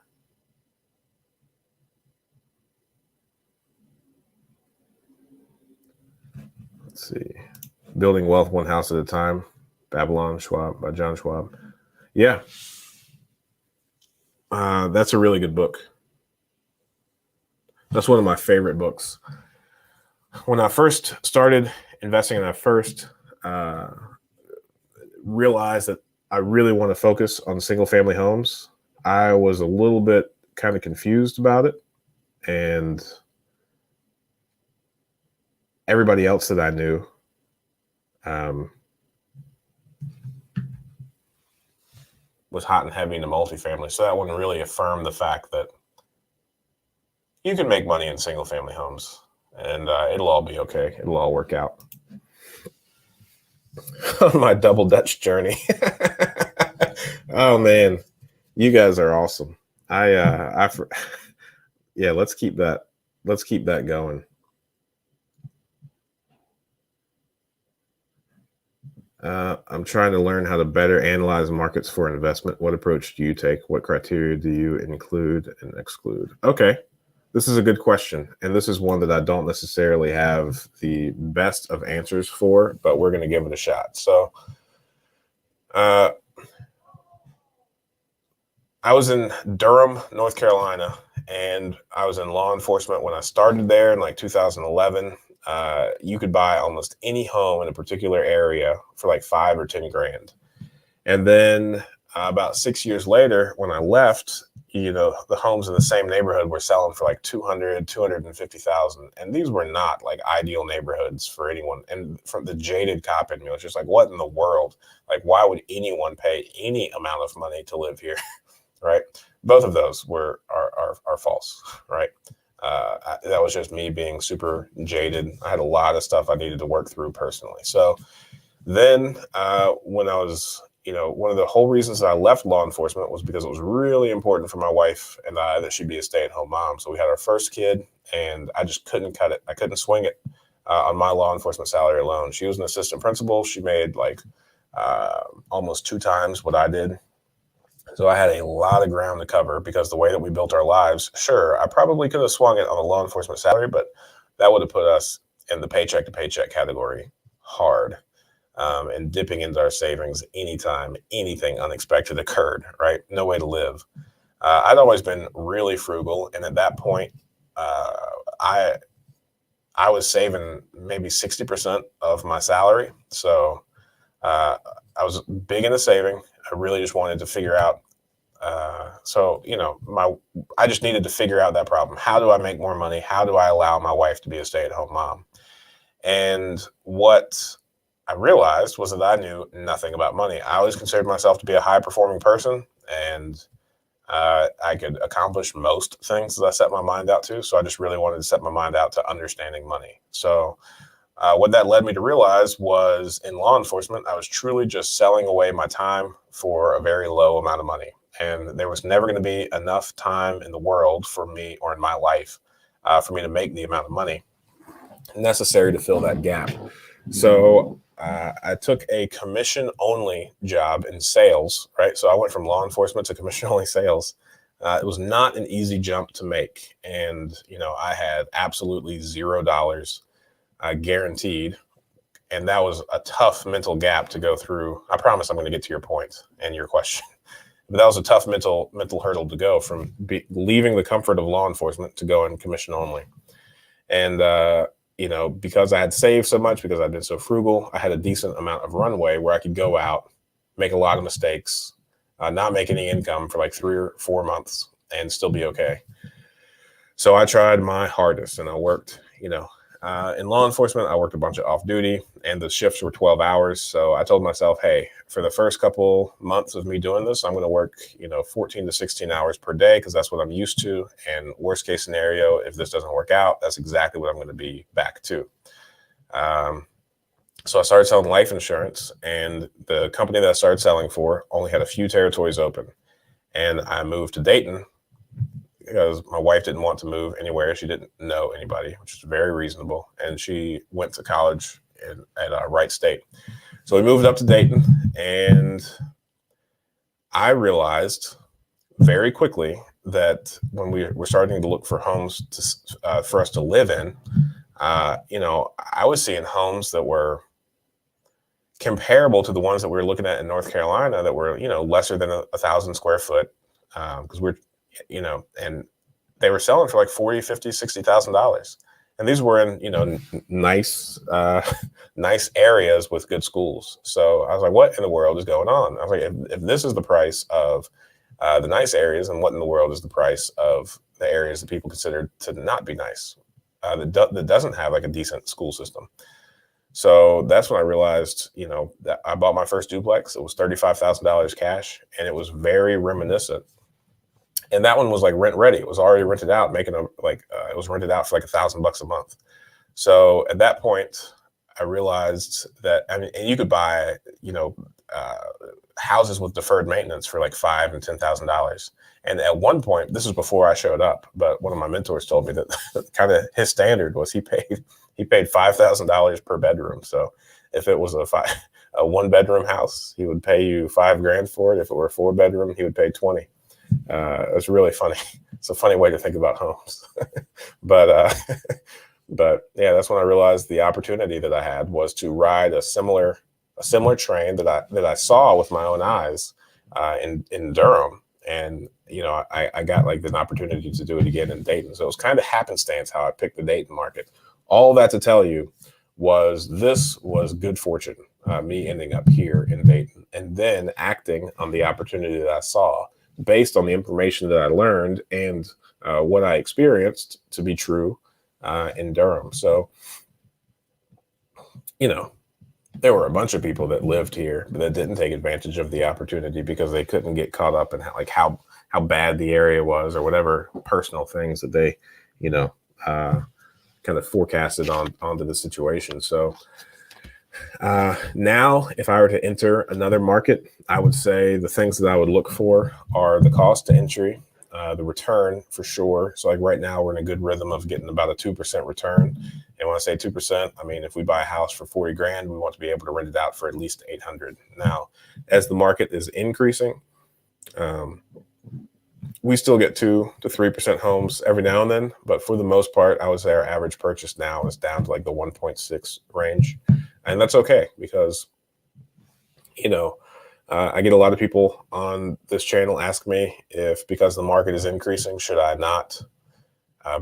Let's see. Building Wealth One House at a Time, Babylon Schwab by John Schwab. Yeah. That's a really good book. That's one of my favorite books. When I first started investing and I first realized that I really want to focus on single family homes, I was a little bit kind of confused about it. And everybody else that I knew was hot and heavy into multifamily. So that one really affirmed the fact that you can make money in single family homes and it'll all be okay. It'll all work out. On my double Dutch journey. Oh man, you guys are awesome. Yeah, let's keep that going. I'm trying to learn how to better analyze markets for investment. What approach do you take? What criteria do you include and exclude? Okay, this is a good question. And this is one that I don't necessarily have the best of answers for, but we're going to give it a shot. So I was in Durham, North Carolina, and I was in law enforcement when I started there in like 2011. You could buy almost any home in a particular area for like $5 or $10 grand. And then about 6 years later, when I left, the homes in the same neighborhood were selling for like 200, 250,000. And these were not like ideal neighborhoods for anyone. And from the jaded cop in me, was just like, what in the world? Like, why would anyone pay any amount of money to live here? Right? Both of those are false, right? That was just me being super jaded. I had a lot of stuff I needed to work through personally. So then when I was, one of the whole reasons that I left law enforcement was because it was really important for my wife and I that she'd be a stay-at-home mom. So we had our first kid and I just couldn't cut it. I couldn't swing it on my law enforcement salary alone. She was an assistant principal. She made like almost 2 times what I did. So I had a lot of ground to cover because the way that we built our lives, sure, I probably could have swung it on a law enforcement salary, but that would have put us in the paycheck to paycheck category hard. And dipping into our savings anytime anything unexpected occurred, right? No way to live. I'd always been really frugal. And at that point, I was saving maybe 60% of my salary. So I was big into saving. I really just wanted to figure out So, I just needed to figure out that problem. How do I make more money? How do I allow my wife to be a stay-at-home mom? And what I realized was that I knew nothing about money. I always considered myself to be a high-performing person, and I could accomplish most things that I set my mind out to. So I just really wanted to set my mind out to understanding money. So what that led me to realize was in law enforcement, I was truly just selling away my time for a very low amount of money. And there was never going to be enough time in the world for me or in my life for me to make the amount of money necessary to fill that gap. So I took a commission only job in sales, right? So I went from law enforcement to commission only sales. It was not an easy jump to make. And, I had absolutely $0 guaranteed. And that was a tough mental gap to go through. I promise I'm going to get to your point and your question. But that was a tough mental hurdle to go from leaving the comfort of law enforcement to going commission only. And, because I had saved so much, because I'd been so frugal, I had a decent amount of runway where I could go out, make a lot of mistakes, not make any income for like 3 or 4 months and still be okay. So I tried my hardest and I worked, in law enforcement, I worked a bunch of off duty and the shifts were 12 hours. So I told myself, hey, for the first couple months of me doing this, I'm going to work, 14 to 16 hours per day because that's what I'm used to. And worst case scenario, if this doesn't work out, that's exactly what I'm going to be back to. So I started selling life insurance, and the company that I started selling for only had a few territories open. And I moved to Dayton because my wife didn't want to move anywhere. She didn't know anybody, which is very reasonable. And she went to college at Wright State. So we moved up to Dayton, and I realized very quickly that when we were starting to look for homes for us to live in, I was seeing homes that were comparable to the ones that we were looking at in North Carolina that were, lesser than 1,000 square foot. Because and they were selling for like $40,000, $50,000, $60,000. And these were in, nice, nice areas with good schools. So I was like, what in the world is going on? I was like, if this is the price of the nice areas, and what in the world is the price of the areas that people consider to not be nice, that doesn't have like a decent school system? So that's when I realized, that I bought my first duplex. It was $35,000 cash, and it was very reminiscent. And that one was like rent ready. It was already rented out, it was rented out for like $1,000 a month. So at that point, I realized that, and you could buy, houses with deferred maintenance for like $5,000 and $10,000. And at one point, this was before I showed up, but one of my mentors told me that kind of his standard was he paid $5,000 per bedroom. So if it was a 1-bedroom house, he would pay you $5,000 for it. If it were a 4-bedroom, he would pay 20. It's really funny. It's a funny way to think about homes. but yeah, that's when I realized the opportunity that I had was to ride a similar train that I saw with my own eyes in Durham. And, I got like an opportunity to do it again in Dayton. So it was kind of happenstance how I picked the Dayton market. All that to tell you this was good fortune, me ending up here in Dayton and then acting on the opportunity that I saw based on the information that I learned and what I experienced to be true in Durham. So, there were a bunch of people that lived here that didn't take advantage of the opportunity because they couldn't get caught up in how bad the area was or whatever personal things that they, kind of forecasted onto the situation. So now, if I were to enter another market, I would say the things that I would look for are the cost to entry, the return for sure. So like right now, we're in a good rhythm of getting about a 2% return. And when I say 2%, I mean, if we buy a house for $40,000, we want to be able to rent it out for at least $800. Now, as the market is increasing, we still get 2 to 3% homes every now and then, but for the most part, I would say our average purchase now is down to like the 1.6 range. And that's okay because, I get a lot of people on this channel ask me if, because the market is increasing, should I not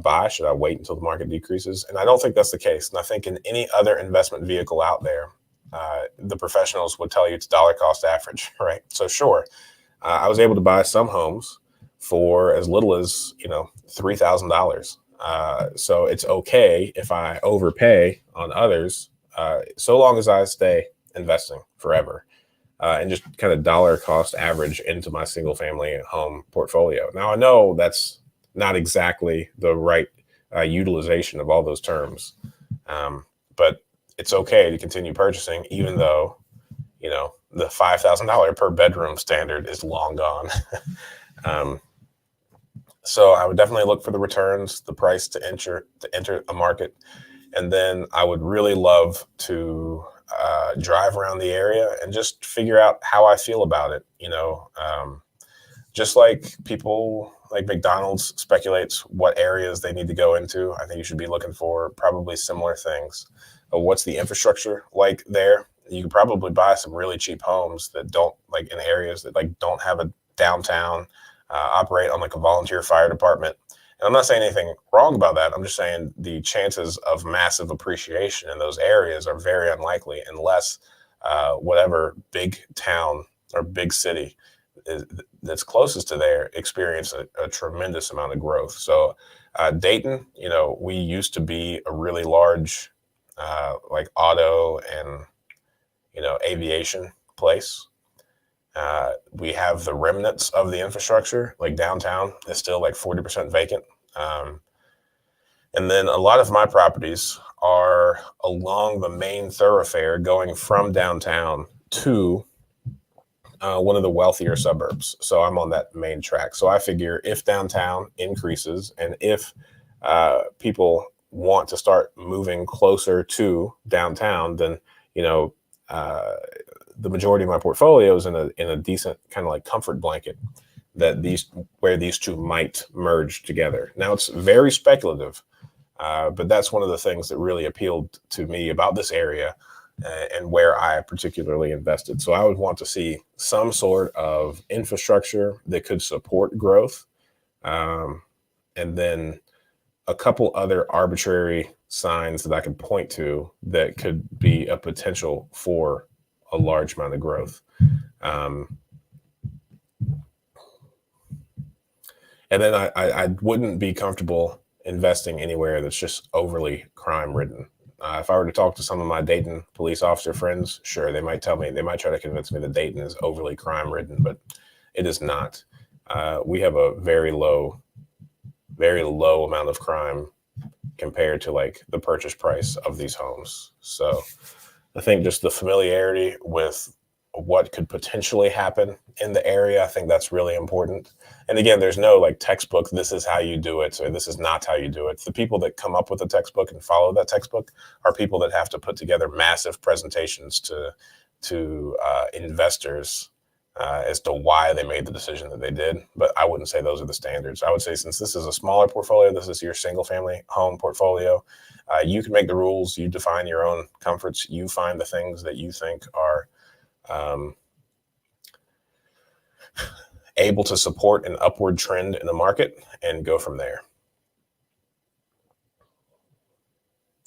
buy? Should I wait until the market decreases? And I don't think that's the case. And I think in any other investment vehicle out there, the professionals would tell you it's dollar cost average, right? So sure, I was able to buy some homes for as little as, $3,000. So it's okay if I overpay on others, so long as I stay investing forever, and just kind of dollar cost average into my single family home portfolio. Now I know that's not exactly the right utilization of all those terms, but it's okay to continue purchasing, even though the $5,000 per bedroom standard is long gone. um, so I would definitely look for the returns, the price to enter a market, and then I would really love to drive around the area and just figure out how I feel about it. Just like people like McDonald's speculates what areas they need to go into, I think you should be looking for probably similar things. What's the infrastructure like there? You could probably buy some really cheap homes that don't, like, in areas that like don't have a downtown, operate on like a volunteer fire department. And I'm not saying anything wrong about that. I'm just saying the chances of massive appreciation in those areas are very unlikely unless whatever big town or big city is, that's closest to there experience a tremendous amount of growth. So Dayton, we used to be a really large like auto and aviation place. We have the remnants of the infrastructure, like downtown is still like 40% vacant. Um, and then a lot of my properties are along the main thoroughfare going from downtown to one of the wealthier suburbs. So I'm on that main track. So I figure if downtown increases and if people want to start moving closer to downtown, then uh, the majority of my portfolio is in a decent kind of like comfort blanket that these two might merge together. Now it's very speculative, but that's one of the things that really appealed to me about this area, and where I particularly invested. So I would want to see some sort of infrastructure that could support growth, and then a couple other arbitrary signs that I could point to that could be a potential for a large amount of growth. And then I wouldn't be comfortable investing anywhere that's just overly crime ridden. If I were to talk to some of my Dayton police officer friends, sure, they might try to convince me that Dayton is overly crime ridden, but it is not. We have a very low amount of crime compared to like the purchase price of these homes. So I think just the familiarity with what could potentially happen in the area, I think that's really important. And again, there's no like textbook, this is how you do it, or this is not how you do it. The people that come up with a textbook and follow that textbook are people that have to put together massive presentations to investors as to why they made the decision that they did. But I wouldn't say those are the standards. I would say, since this is a smaller portfolio, this is your single family home portfolio, you can make the rules, you define your own comforts, you find the things that you think are able to support an upward trend in the market and go from there.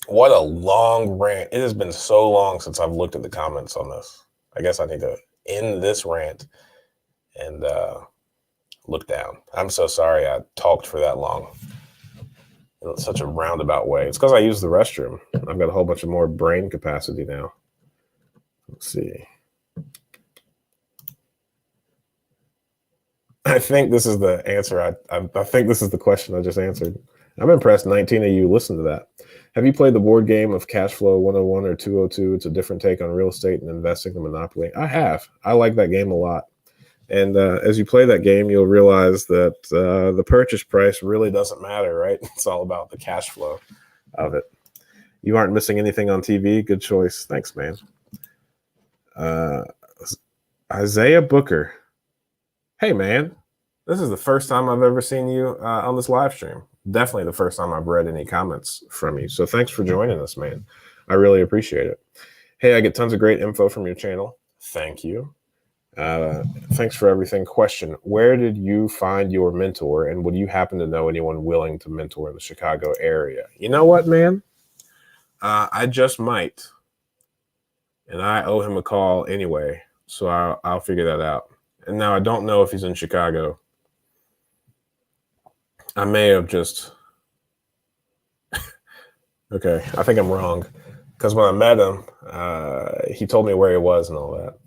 What a long rant. It has been so long since I've looked at the comments on this. I guess I need to end this rant and look down. I'm so sorry I talked for that long in such a roundabout way. It's because I use the restroom. I've got a whole bunch of more brain capacity now. Let's see. I think this is the answer. I think this is the question I just answered. I'm impressed 19 of you listened to that. Have you played the board game of Cash Flow 101 or 202? It's a different take on real estate and investing in Monopoly. I have. I like that game a lot. And as you play that game, you'll realize that the purchase price really doesn't matter, right? It's all about the cash flow of it. You aren't missing anything on TV. Good choice. Thanks, man. Isaiah Booker. Hey, man. This is the first time I've ever seen you on this live stream. Definitely the first time I've read any comments from you. So thanks for joining us, man. I really appreciate it. Hey, I get tons of great info from your channel. Thank you. Thanks for everything. Question: where did you find your mentor, and would you happen to know anyone willing to mentor in the Chicago area? You know what, man? I just might, and I owe him a call anyway, so I'll figure that out And now I don't know if he's in Chicago. I may have just, okay, I think I'm wrong. Because when I met him, he told me where he was and all that.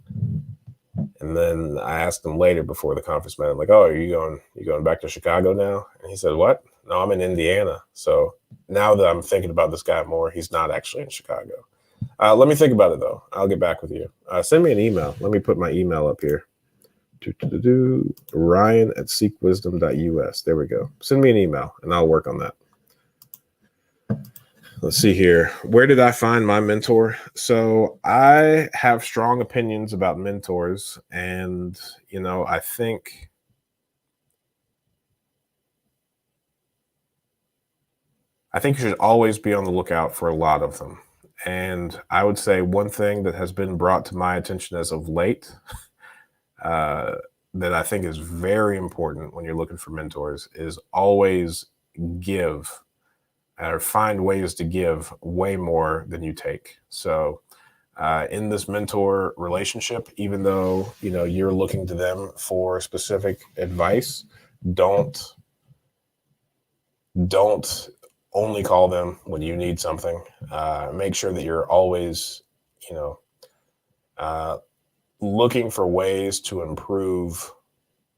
And then I asked him later before the conference, man, I'm like, oh, are you going back to Chicago now? And he said, what? No, I'm in Indiana. So now that I'm thinking about this guy more, he's not actually in Chicago. Let me think about it, though. I'll get back with you. Send me an email. Let me put my email up here. Ryan@seekwisdom.us. There we go. Send me an email, and I'll work on that. Let's see here. Where did I find my mentor? So I have strong opinions about mentors, and I think you should always be on the lookout for a lot of them. And I would say one thing that has been brought to my attention as of late, that I think is very important when you're looking for mentors, is always give or find ways to give way more than you take. So in this mentor relationship, even though you're looking to them for specific advice, don't only call them when you need something. Make sure that you're always looking for ways to improve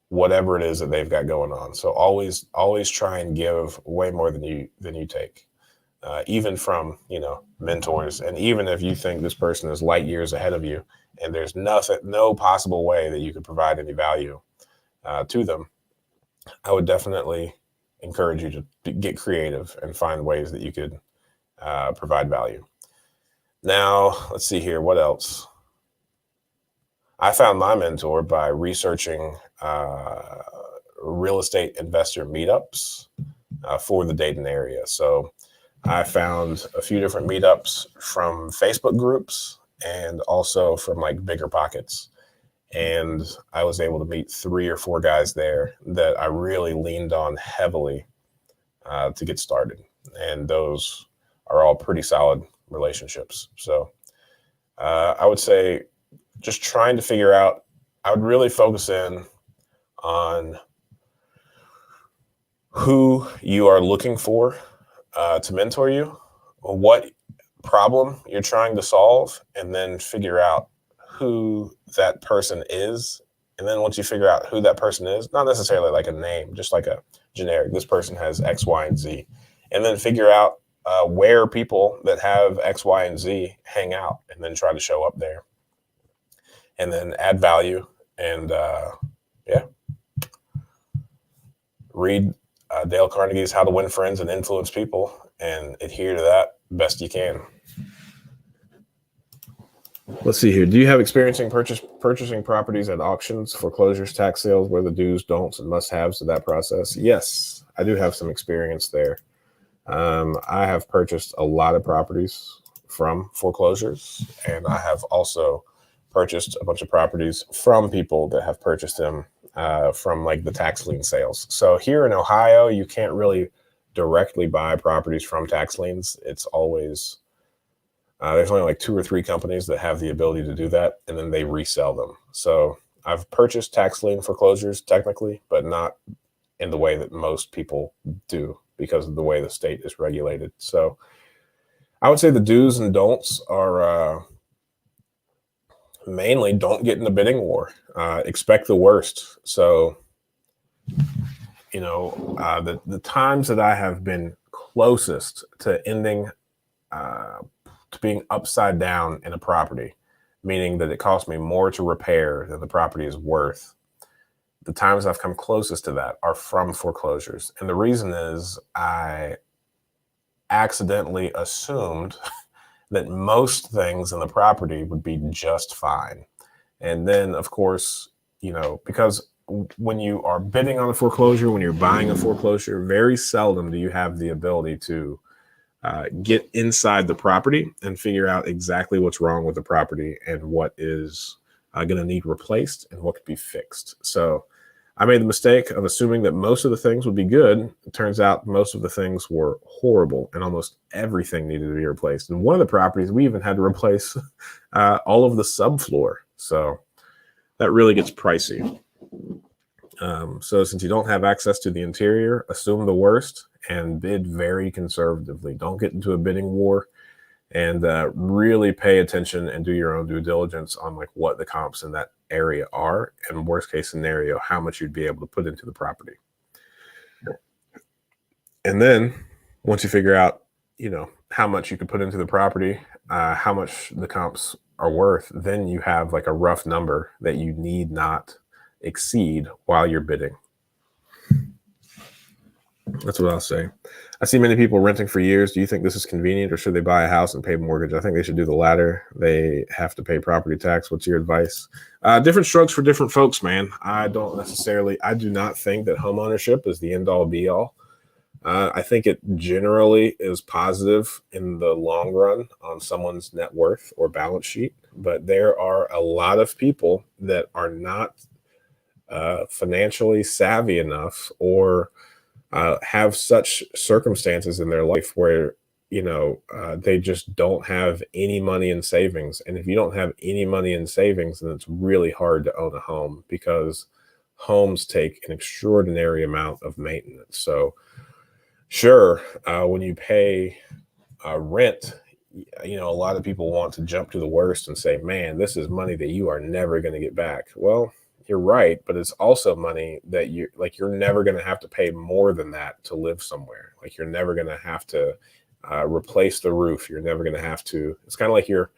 whatever it is that they've got going on. So always try and give way more than you take, even from mentors. And even if you think this person is light years ahead of you and there's no possible way that you could provide any value to them, I would definitely encourage you to get creative and find ways that you could provide value. Now, let's see here. What else? I found my mentor by researching real estate investor meetups for the Dayton area. So I found a few different meetups from Facebook groups and also from like Bigger Pockets. And I was able to meet 3 or 4 guys there that I really leaned on heavily to get started. And those are all pretty solid relationships. So I would say just trying to figure out, I would really focus in on who you are looking for to mentor you, what problem you're trying to solve, and then figure out who that person is. And then once you figure out who that person is, not necessarily like a name, just like a generic, this person has X, Y, and Z. And then figure out where people that have X, Y, and Z hang out, and then try to show up there. And then add value and read Dale Carnegie's How to Win Friends and Influence People and adhere to that best you can. Let's see here. Do you have experience in purchasing properties at auctions, foreclosures, tax sales, where the do's, don'ts, and must-haves of that process? Yes, I do have some experience there. I have purchased a lot of properties from foreclosures, and I have also purchased a bunch of properties from people that have purchased them from like the tax lien sales. So here in Ohio, you can't really directly buy properties from tax liens. It's always, there's only like 2 or 3 companies that have the ability to do that, and then they resell them. So I've purchased tax lien foreclosures technically, but not in the way that most people do because of the way the state is regulated. So I would say the do's and don'ts are mainly don't get in the bidding war. Expect the worst. So, the times that I have been closest to ending, to being upside down in a property, meaning that it cost me more to repair than the property is worth, the times I've come closest to that are from foreclosures. And the reason is I accidentally assumed that most things in the property would be just fine. And then, of course, because when you are bidding on a foreclosure, when you're buying a foreclosure, very seldom do you have the ability to get inside the property and figure out exactly what's wrong with the property and what is going to need replaced and what could be fixed. So I made the mistake of assuming that most of the things would be good. It turns out most of the things were horrible and almost everything needed to be replaced. And one of the properties, we even had to replace all of the subfloor. So that really gets pricey. So since you don't have access to the interior, assume the worst and bid very conservatively. Don't get into a bidding war, and really pay attention and do your own due diligence on like what the comps in that area are, and worst case scenario, how much you'd be able to put into the property. And then once you figure out, how much you could put into the property, how much the comps are worth, then you have like a rough number that you need not exceed while you're bidding. That's what I'll say. I see many people renting for years. Do you think this is convenient, or should they buy a house and pay mortgage? I think they should do the latter. They have to pay property tax. What's your advice? Different strokes for different folks, man. I do not think that homeownership is the end all be all. I think it generally is positive in the long run on someone's net worth or balance sheet, but there are a lot of people that are not financially savvy enough, or have such circumstances in their life where they just don't have any money in savings. And if you don't have any money in savings, then it's really hard to own a home, because homes take an extraordinary amount of maintenance. So sure, when you pay rent, a lot of people want to jump to the worst and say, man, this is money that you are never going to get back. Well, you're right, but it's also money that you're never going to have to pay more than that to live somewhere. Like, you're never going to have to replace the roof. You're never going to have to. It's kind of like you're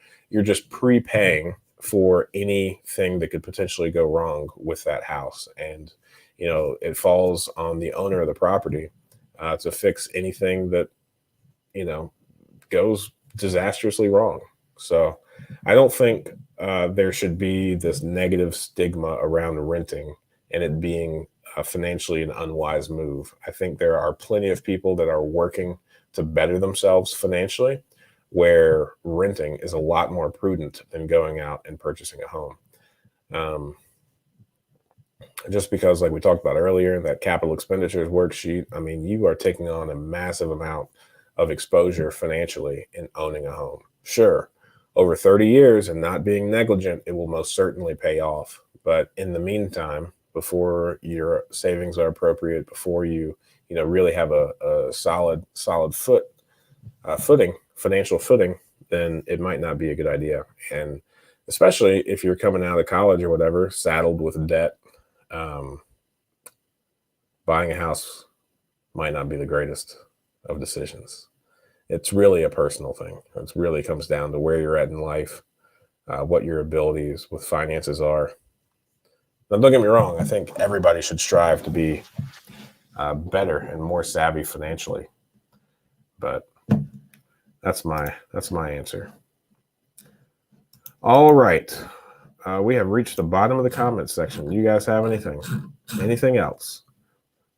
just prepaying for anything that could potentially go wrong with that house, and it falls on the owner of the property to fix anything that goes disastrously wrong. So I don't think there should be this negative stigma around renting and it being financially an unwise move. I think there are plenty of people that are working to better themselves financially, where renting is a lot more prudent than going out and purchasing a home. Um, just because, like we talked about earlier, that capital expenditures worksheet, I mean, you are taking on a massive amount of exposure financially in owning a home. Sure, over 30 years and not being negligent, it will most certainly pay off. But in the meantime, before your savings are appropriate, before you really have a solid financial footing, then it might not be a good idea. And especially if you're coming out of college or whatever, saddled with debt, um, buying a house might not be the greatest of decisions. It's really a personal thing. It really comes down to where you're at in life, what your abilities with finances are. Now, don't get me wrong. I think everybody should strive to be better and more savvy financially. But that's my answer. All right. We have reached the bottom of the comments section. You guys have anything else?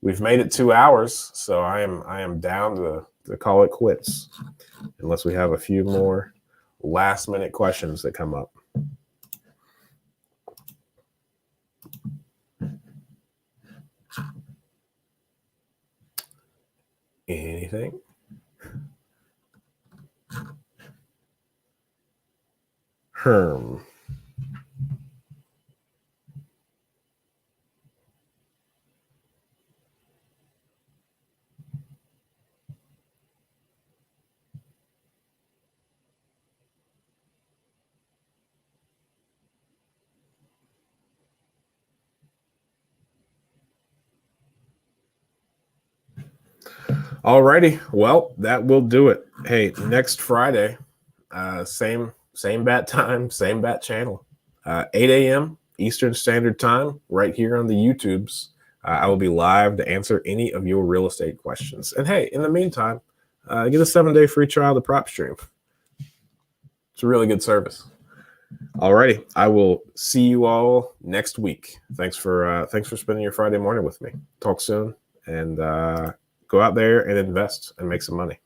We've made it 2 hours, so I am down to call it quits, unless we have a few more last minute questions that come up. Anything? Herm. Alrighty, well, that will do it. Hey, next Friday, same bat time, same bat channel, 8 a.m. Eastern Standard Time, right here on the YouTubes. I will be live to answer any of your real estate questions. And hey, in the meantime, get a 7-day free trial to PropStream. It's a really good service. Alrighty, I will see you all next week. Thanks for spending your Friday morning with me. Talk soon, and go out there and invest and make some money.